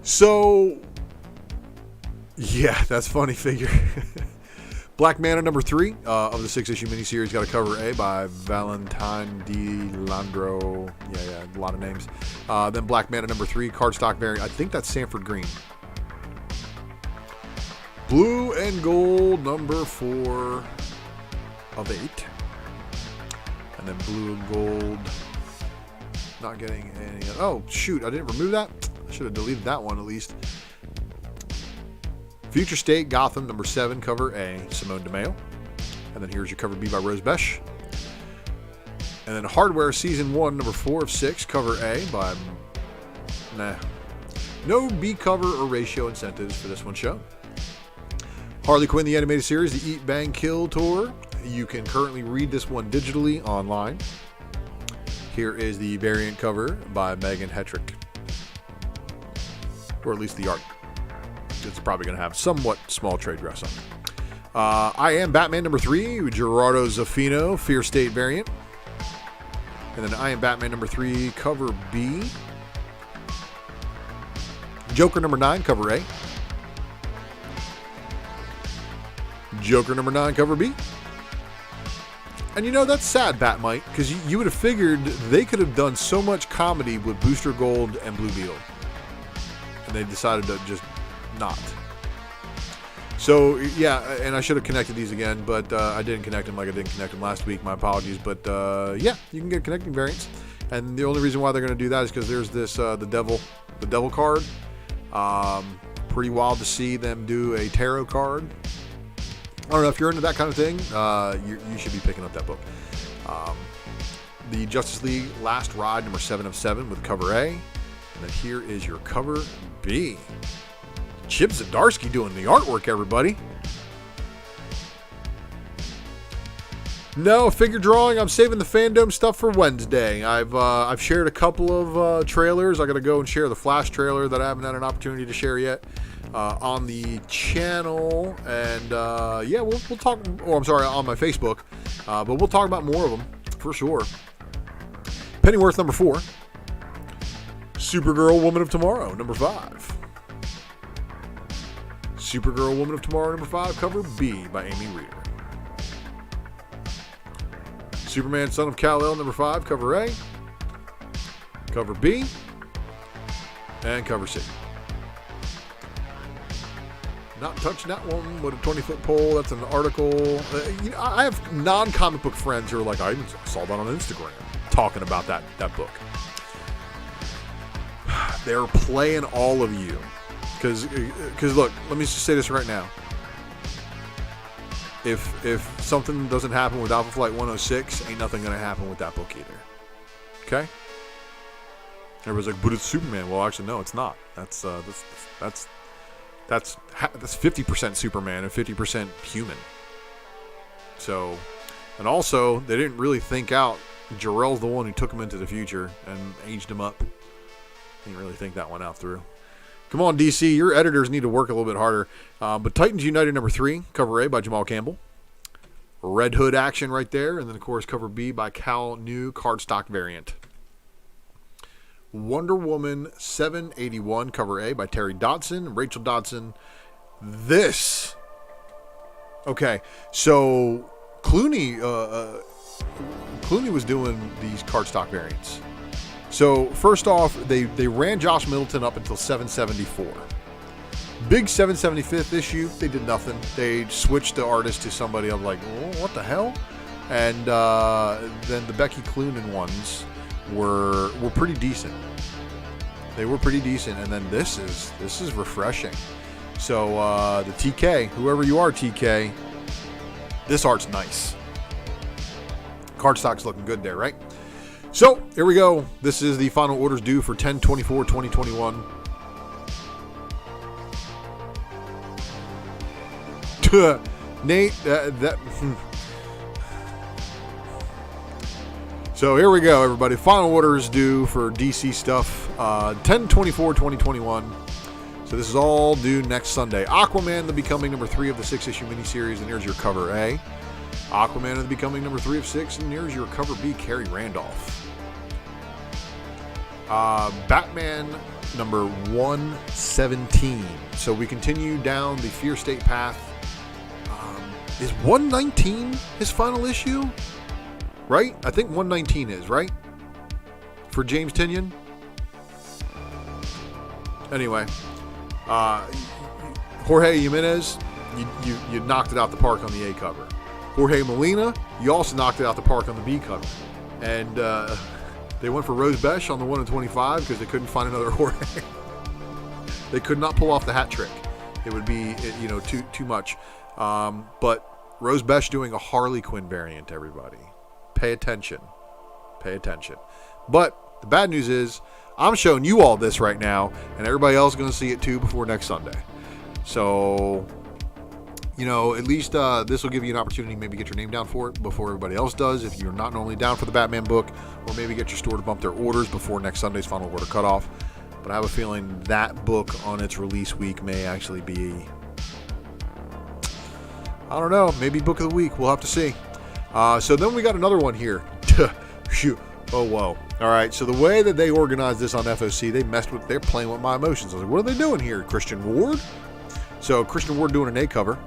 So, yeah, that's funny figure. Black Manta number 3 of the 6-issue miniseries got a cover A by Valentine D. Landro. Yeah, a lot of names. Then Black Manta number 3 cardstock variant. I think that's Sanford Green. Blue and Gold number 4 of 8. And then Blue and Gold. Not getting any. Oh, shoot. I didn't remove that. I should have deleted that one at least. Future State Gotham number 7 cover A, Simone DeMeo. And then here's your cover B by Rose Besh. And then Hardware Season 1 number 4 of 6 cover A by no B cover or ratio incentives for this one show. Harley Quinn the Animated Series, the Eat Bang Kill Tour. You can currently read this one digitally online. Here is the variant cover by Megan Hetrick. Or at least the art. It's probably going to have somewhat small trade dress on it. I Am Batman number 3 with Gerardo Zaffino, Fear State variant. And then I Am Batman number 3, cover B. Joker number 9, cover A. Joker number 9, cover B. And you know, that's sad, Batmite, because you would have figured they could have done so much comedy with Booster Gold and Blue Beetle. And they decided to just not. So, yeah, and I should have connected these again, but I didn't connect them like I didn't connect them last week. My apologies. But, yeah, you can get connecting variants. And the only reason why they're going to do that is because there's this, the devil card. Pretty wild to see them do a tarot card. I don't know if you're into that kind of thing. You should be picking up that book. The Justice League Last Ride, number 7 of 7 with cover A. And then here is your cover B. Chip Zdarsky doing the artwork, everybody. No figure drawing. I'm saving the fandom stuff for Wednesday. I've shared a couple of trailers. I got to go and share the Flash trailer that I haven't had an opportunity to share yet on the channel. And yeah, we'll talk. Oh, I'm sorry, on my Facebook. But we'll talk about more of them for sure. Pennyworth number 4. Supergirl Woman of Tomorrow number 5. Supergirl Woman of Tomorrow number 5, cover B by Amy Reeder. Superman Son of Kal-El number 5, cover A, cover B, and cover C. Not touching that one with a 20-foot pole. That's an article. I have non-comic book friends who are like, I saw that on Instagram talking about that book. They're playing all of you. Because look, let me just say this right now. if something doesn't happen with Alpha Flight 106, ain't nothing going to happen with that book either. Okay? Everybody's like, but it's Superman. Well, actually, no, it's not. That's 50% Superman and 50% human. So, and also, they didn't really think out. Jor-El's the one who took him into the future and aged him up. Didn't really think that one out through. Come on, DC. Your editors need to work a little bit harder. But Titans United number 3, cover A by Jamal Campbell. Red Hood action right there. And then, of course, cover B by Cal New, cardstock variant. Wonder Woman 781, cover A by Terry Dodson, Rachel Dodson. This. Okay, so Clooney was doing these cardstock variants. So first off, they ran Josh Middleton up until 774. Big 775th issue, they did nothing. They switched the artist to somebody. I'm like, oh, what the hell? And then the Becky Cloonan ones were pretty decent. They were pretty decent, and then this is refreshing. So the TK, whoever you are, TK, this art's nice. Cardstock's looking good there, right? So here we go. This is the final orders due for 10/24/2021. Nate, So here we go, everybody. Final orders due for DC stuff. 10/24/2021. So this is all due next Sunday. Aquaman, the Becoming number 3 of the 6-issue miniseries, and here's your cover A. Aquaman, the Becoming number 3 of 6, and here's your cover B, Carrie Randolph. Batman number 117. So we continue down the Fear State path. Is 119 his final issue? Right? I think 119 is, right? For James Tynion? Anyway. Jorge Jimenez, you knocked it out the park on the A cover. Jorge Molina, you also knocked it out the park on the B cover. And they went for Rose Besh on the 1 in 25 because they couldn't find another Jorge. They could not pull off the hat trick. It would be, too much. But Rose Besh doing a Harley Quinn variant, everybody. Pay attention. Pay attention. But the bad news is, I'm showing you all this right now, and everybody else is going to see it too before next Sunday. So, at least this will give you an opportunity to maybe get your name down for it before everybody else does, if you're not normally down for the Batman book, or maybe get your store to bump their orders before next Sunday's final order cutoff. But I have a feeling that book on its release week may actually be, I don't know, maybe book of the week. We'll have to see. So then we got another one here. Shoot. Oh, whoa. All right. So the way that they organized this on FOC, they're playing with my emotions. I was like, what are they doing here? Christian Ward? So Christian Ward doing an A cover.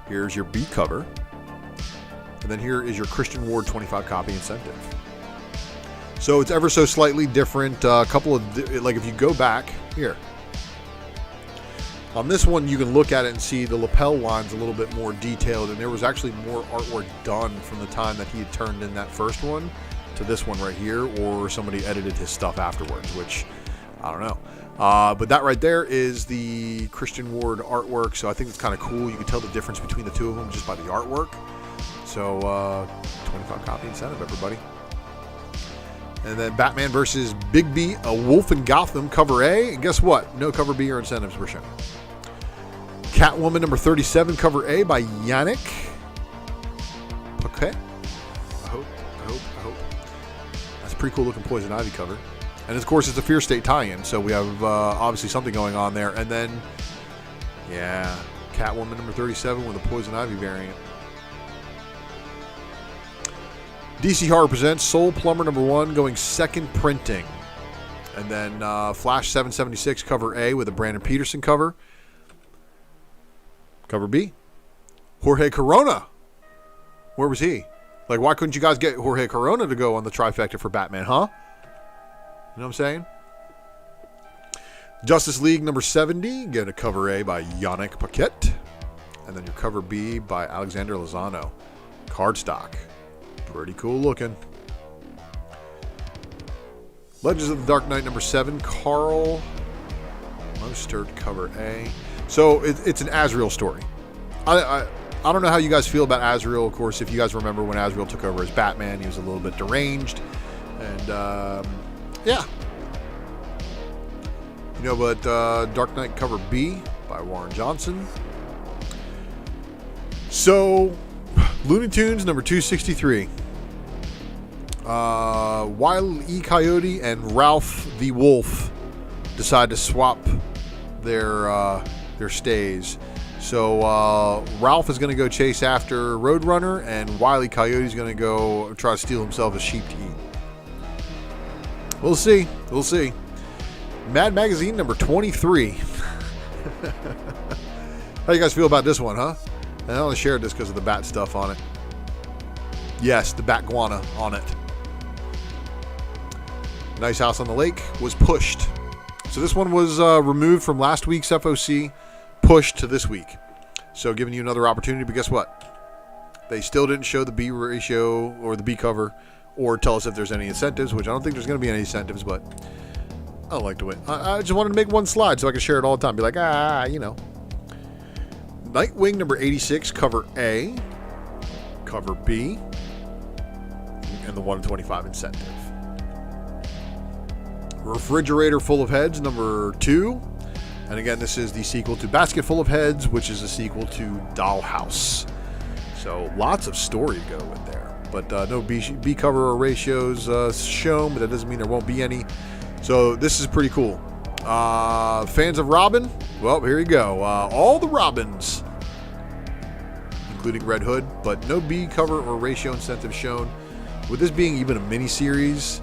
Here's your B cover. And then here is your Christian Ward 25 copy incentive. So it's ever so slightly different. A couple of, like if you go back here. On this one, you can look at it and see the lapel line's a little bit more detailed, and there was actually more artwork done from the time that he had turned in that first one to this one right here, or somebody edited his stuff afterwards, which, I don't know. But that right there is the Christian Ward artwork, so I think it's kind of cool. You can tell the difference between the two of them just by the artwork. So, 25 copy incentive, everybody. And then Batman versus Big B, A Wolf in Gotham, cover A. And guess what? No cover B or incentives were shown. Catwoman number 37, cover A by Yannick. Okay. I hope. That's a pretty cool looking Poison Ivy cover. And of course, it's a Fear State tie-in, so we have obviously something going on there. And then, yeah, Catwoman number 37 with a Poison Ivy variant. DC Horror presents Soul Plumber number 1 going second printing. And then Flash 776 cover A with a Brandon Peterson cover. Cover B. Jorge Corona. Where was he? Like, why couldn't you guys get Jorge Corona to go on the trifecta for Batman, huh? You know what I'm saying? Justice League number 70. Get a cover A by Yannick Paquette. And then your cover B by Alexander Lozano. Cardstock. Pretty cool looking. Legends of the Dark Knight number 7. Carl Mostert cover A. So it's an Azrael story. I don't know how you guys feel about Azrael. Of course, if you guys remember when Azrael took over as Batman, he was a little bit deranged. And, yeah. But Dark Knight cover B by Warren Johnson. So, Looney Tunes number 263. Wile E. Coyote and Ralph the Wolf decide to swap their stays. So Ralph is going to go chase after Roadrunner, and Wile E. Coyote is going to go try to steal himself a sheep to eat. We'll see. Mad Magazine number 23. How you guys feel about this one, huh? And I only shared this because of the bat stuff on it. Yes, the bat guana on it. Nice House on the Lake was pushed. So this one was removed from last week's FOC, pushed to this week. So giving you another opportunity, but guess what? They still didn't show the B ratio or the B cover or tell us if there's any incentives, which I don't think there's going to be any incentives, but I don't like to wait. I just wanted to make one slide so I can share it all the time. Be like, Nightwing number 86, cover A, cover B, and the 125 incentive. Refrigerator Full of Heads number 2. And again, this is the sequel to Basket Full of Heads, which is a sequel to Dollhouse. So lots of story to go with there. But no B cover or ratios shown, but that doesn't mean there won't be any. So this is pretty cool. Fans of Robin? Well, here you go. All the Robins, including Red Hood, but no B cover or ratio incentive shown. With this being even a mini-series,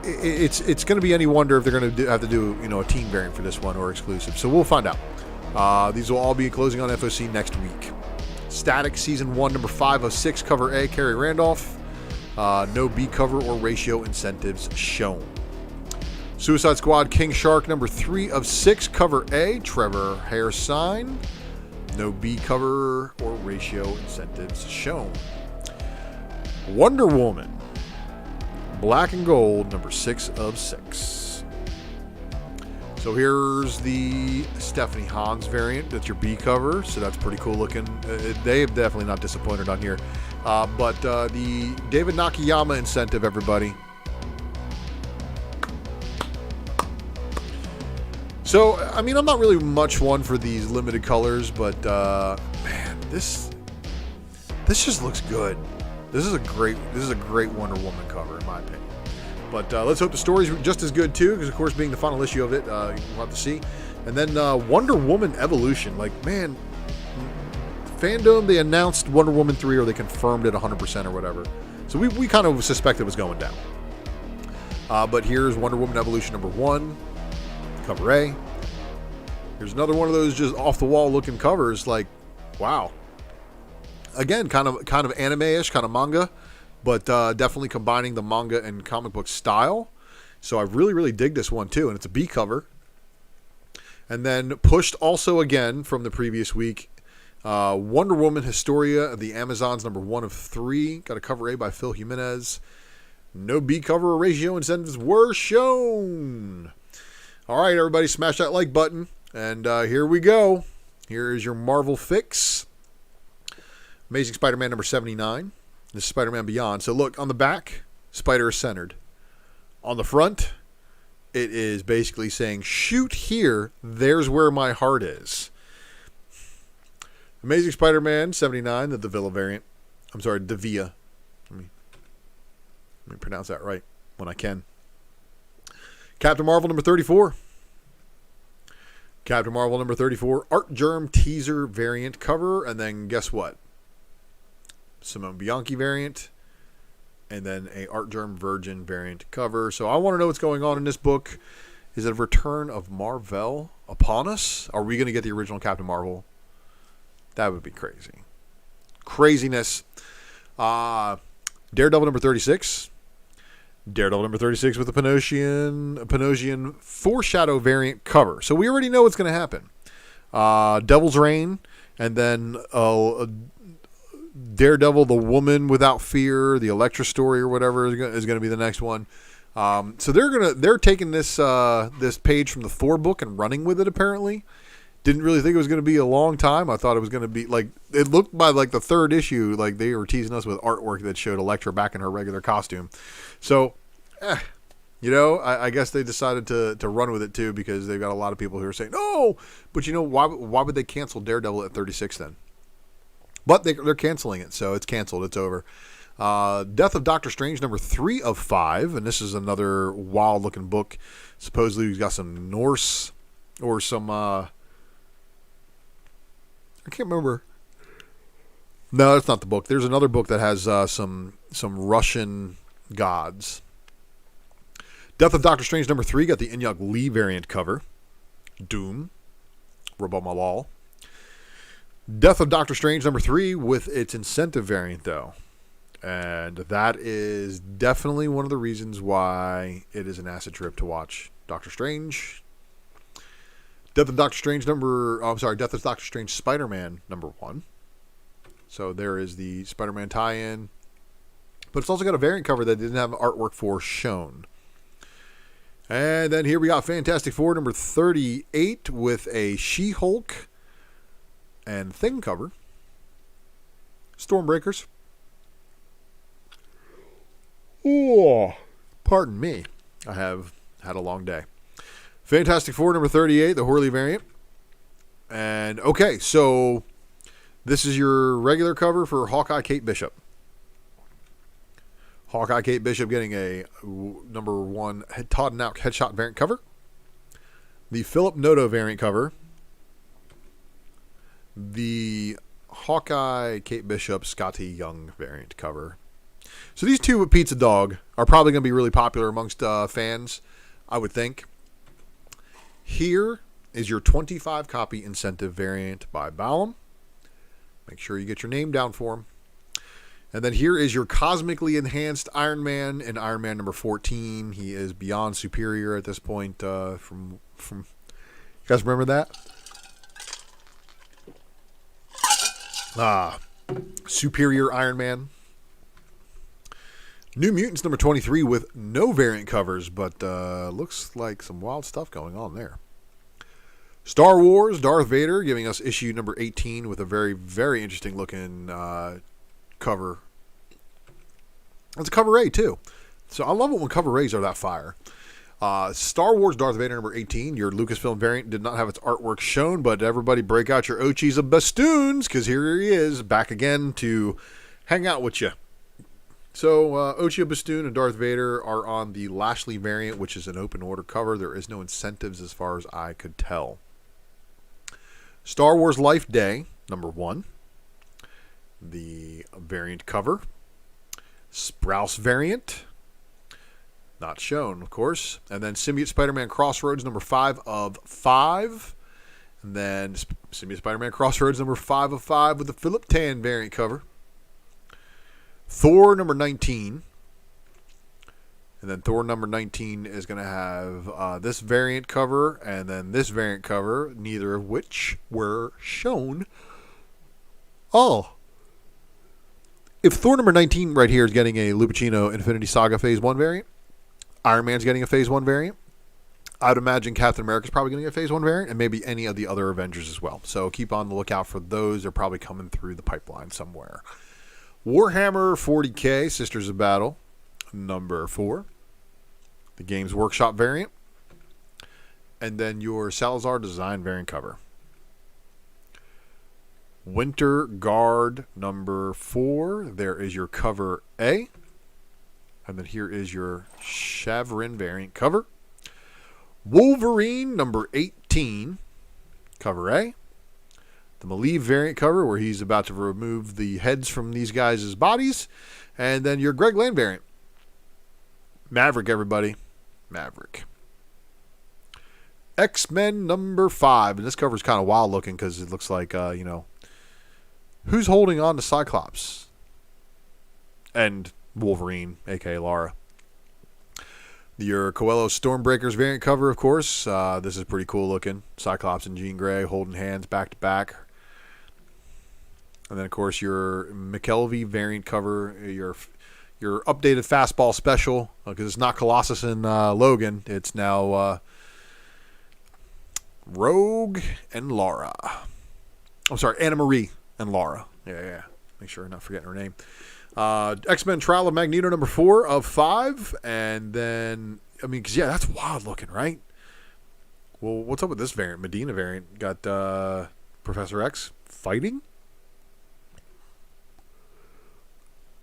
it's going to be any wonder if they're going to have to do a team variant for this one or exclusive. So we'll find out. These will all be closing on FOC next week. Static Season 1 number 506 cover A, Carrie Randolph. No B cover or ratio incentives shown. Suicide Squad King Shark number 3 of 6 cover A, Trevor Hairsine. No B cover or ratio incentives shown. Wonder Woman Black and Gold number 6 of 6. So here's the Stephanie Hans variant. That's your B cover, so that's pretty cool looking. They have definitely not disappointed on here. But the David Nakayama incentive, everybody. So, I mean, I'm not really much one for these limited colors, but man, this just looks good. This is a great Wonder Woman cover, in my opinion. But let's hope the story's just as good too, because of course, being the final issue of it, we'll have to see. And then Wonder Woman Evolution, like, man, fandom, they announced Wonder Woman 3, or they confirmed it 100% or whatever. So we kind of suspected it was going down. But here's Wonder Woman Evolution number 1, cover A. Here's another one of those just off the wall looking covers, like, wow. Again, kind of anime-ish, kind of manga, but definitely combining the manga and comic book style. So I really, really dig this one too, and it's a B cover. And then pushed also again from the previous week, Wonder Woman Historia of the Amazons number 1 of 3. Got a cover A by Phil Jimenez. No B cover or ratio incentives were shown. All right, everybody, smash that like button. And here we go. Here is your Marvel fix. Amazing Spider-Man number 79. This is Spider-Man Beyond. So look, on the back, Spider is centered. On the front, it is basically saying, shoot here, there's where my heart is. Amazing Spider-Man 79, the Davila variant. I'm sorry, Davia. Let me pronounce that right when I can. Captain Marvel number 34. Captain Marvel number 34, Art Germ teaser variant cover. And then guess what? Simone Bianchi variant, and then a Art Germ Virgin variant cover. So I want to know what's going on in this book. Is it a return of Marvel upon us? Are we going to get the original Captain Marvel? That would be crazy. Craziness. Daredevil number 36. Daredevil number 36 with the Panosian foreshadow variant cover. So we already know what's going to happen. Devil's Reign, and then Daredevil, the Woman Without Fear, the Elektra story or whatever is going to be the next one. So they're taking this page from the Thor book and running with it apparently, Didn't really think it was going to be a long time. I thought it was going to be like, it looked by like the third issue, like they were teasing us with artwork that showed Elektra back in her regular costume. So, I guess they decided to run with it too, because they've got a lot of people who are saying, no, but why would they cancel Daredevil at 36 then? But they're canceling it, so it's canceled. It's over. Death of Doctor Strange, number 3 of 5, and this is another wild-looking book. Supposedly he's got some Norse or some, I can't remember. No, that's not the book. There's another book that has some Russian gods. Death of Doctor Strange, number 3, got the Inyuk Lee variant cover. Doom. Rabamalal. Death of Doctor Strange, number 3, with its incentive variant, though. And that is definitely one of the reasons why it is an acid trip to watch Doctor Strange. Death of Doctor Strange Death of Doctor Strange Spider-Man number 1. So there is the Spider-Man tie-in. But it's also got a variant cover that didn't have artwork for shown. And then here we got Fantastic Four number 38 with a She-Hulk and Thing cover. Stormbreakers. Oh, pardon me. I have had a long day. Fantastic Four number 38, the Harley variant. And okay, so this is your regular cover for Hawkeye Kate Bishop. Hawkeye Kate Bishop getting a number 1 Todd Nauk headshot variant cover. The Philip Noto variant cover. The Hawkeye Kate Bishop Scotty Young variant cover. So these two with Pizza Dog are probably going to be really popular amongst fans, I would think. Here is your 25 copy incentive variant by Balam. Make sure you get your name down for him. And then here is your cosmically enhanced Iron Man and Iron Man number 14. He is beyond superior at this point. From you guys remember that? Superior Iron Man. New Mutants number 23 with no variant covers, but looks like some wild stuff going on there. Star Wars Darth Vader giving us issue number 18 with a very, very interesting looking cover. It's a cover A too. So I love it when cover A's are that fire. Star Wars Darth Vader number 18, your Lucasfilm variant did not have its artwork shown, but everybody break out your Ochis of Bastoons, because here he is, back again to hang out with you. So, Ochia Bastoon and Darth Vader are on the Lashley variant, which is an open order cover. There is no incentives as far as I could tell. Star Wars Life Day, number 1. The variant cover. Sprouse variant. Not shown, of course. And then Symbiote Spider-Man Crossroads, number 5 of 5. And then Symbiote Spider-Man Crossroads, number 5 of 5 with the Philip Tan variant cover. Thor number 19. And then Thor number 19 is going to have this variant cover and then this variant cover, neither of which were shown. Oh. If Thor number 19 right here is getting a Lupacino Infinity Saga Phase 1 variant, Iron Man's getting a Phase 1 variant, I'd imagine Captain America's probably getting a Phase 1 variant, and maybe any of the other Avengers as well. So keep on the lookout for those. They're probably coming through the pipeline somewhere. Warhammer 40K, Sisters of Battle, number 4. The Games Workshop variant. And then your Salazar Design variant cover. Winter Guard, number 4. There is your cover A. And then here is your Shavrin variant cover. Wolverine, number 18. Cover A. The Malieve variant cover, where he's about to remove the heads from these guys' bodies. And then your Greg Land variant. Maverick, everybody. Maverick. X-Men number 5. And this cover is kind of wild looking because it looks like, who's holding on to Cyclops? And Wolverine, a.k.a. Lara. Your Coelho Stormbreakers variant cover, of course. This is pretty cool looking. Cyclops and Jean Grey holding hands back to back. And then, of course, your McKelvey variant cover, your updated fastball special, because it's not Colossus and Logan. It's now Rogue and Laura. I'm sorry, Anna Marie and Laura. Yeah. Make sure I'm not forgetting her name. X-Men Trial of Magneto number 4 of 5. And then, I mean, because, yeah, that's wild looking, right? Well, what's up with this variant? Medina variant. Got Professor X fighting?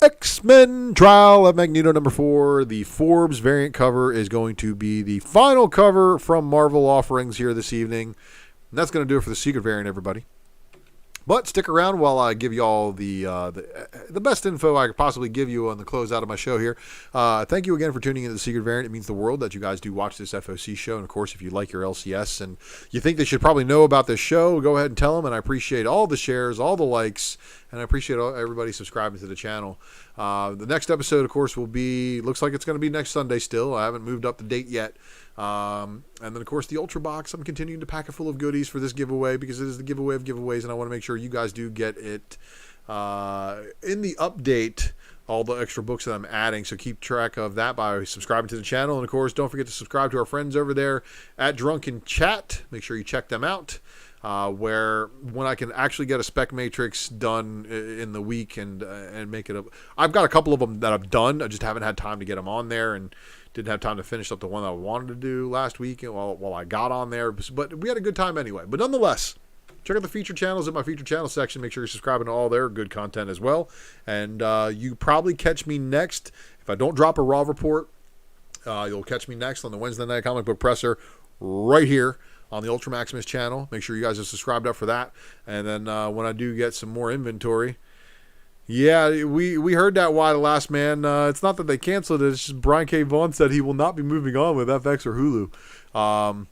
X-Men Trial of Magneto number 4. The Forbes variant cover is going to be the final cover from Marvel offerings here this evening. And that's going to do it for the Secret variant, everybody. But stick around while I give you all the best info I could possibly give you on the closeout of my show here. Thank you again for tuning into the Secret Variant. It means the world that you guys do watch this FOC show. And, of course, if you like your LCS and you think they should probably know about this show, go ahead and tell them. And I appreciate all the shares, all the likes, and I appreciate everybody subscribing to the channel. The next episode, of course, looks like it's going to be next Sunday still. I haven't moved up the date yet. And then, of course, the Ultra Box. I'm continuing to pack it full of goodies for this giveaway because it is the giveaway of giveaways, and I want to make sure you guys do get it in the update, all the extra books that I'm adding. So keep track of that by subscribing to the channel. And, of course, don't forget to subscribe to our friends over there at Drunken Chat. Make sure you check them out. Where when I can actually get a spec matrix done in the week and make it up. I've got a couple of them that I've done. I just haven't had time to get them on there and didn't have time to finish up the one that I wanted to do last week while I got on there. But we had a good time anyway. But nonetheless, check out the featured channels in my featured channel section. Make sure you're subscribing to all their good content as well. And you probably catch me next. If I don't drop a Raw report, you'll catch me next on the Wednesday Night Comic Book Presser right here on the Ultra Maximus channel. Make sure you guys are subscribed up for that. And then when I do get some more inventory, yeah, we heard that why the last man. It's not that they canceled it. It's just Brian K. Vaughan said he will not be moving on with FX or Hulu.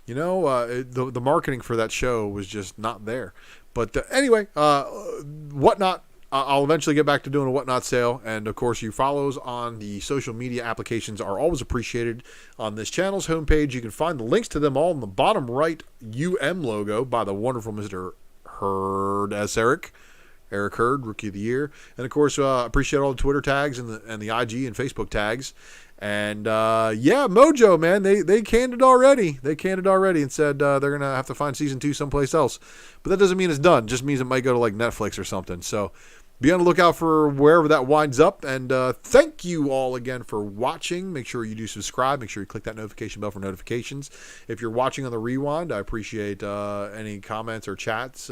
The marketing for that show was just not there. But anyway, Whatnot. I'll eventually get back to doing a Whatnot sale. And, of course, your follows on the social media applications are always appreciated. On this channel's homepage, you can find the links to them all in the bottom right logo by the wonderful Mr. Hurd S. Eric Hurd, Rookie of the Year. And, of course, appreciate all the Twitter tags and the IG and Facebook tags. And, Mojo, man, they canned it already. They canned it already and said they're going to have to find Season 2 someplace else. But that doesn't mean it's done. It just means it might go to, like, Netflix or something. So be on the lookout for wherever that winds up. And thank you all again for watching. Make sure you do subscribe. Make sure you click that notification bell for notifications. If you're watching on the rewind, I appreciate any comments or chats.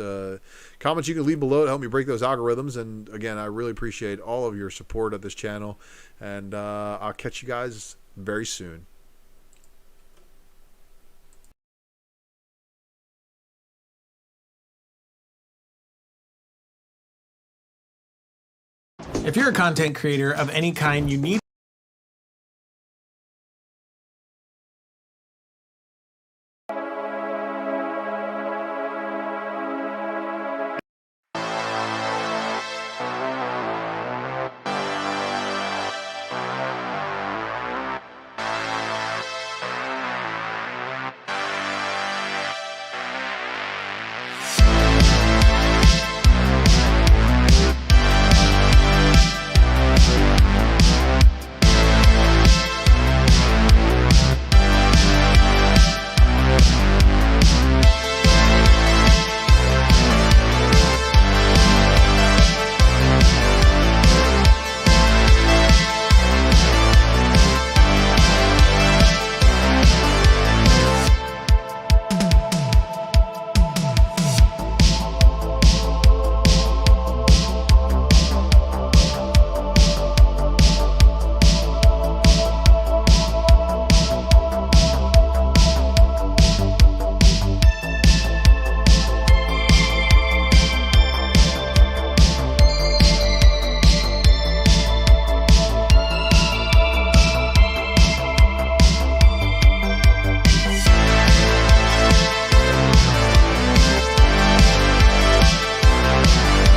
Comments you can leave below to help me break those algorithms. And, again, I really appreciate all of your support of this channel. And I'll catch you guys very soon. If you're a content creator of any kind, you need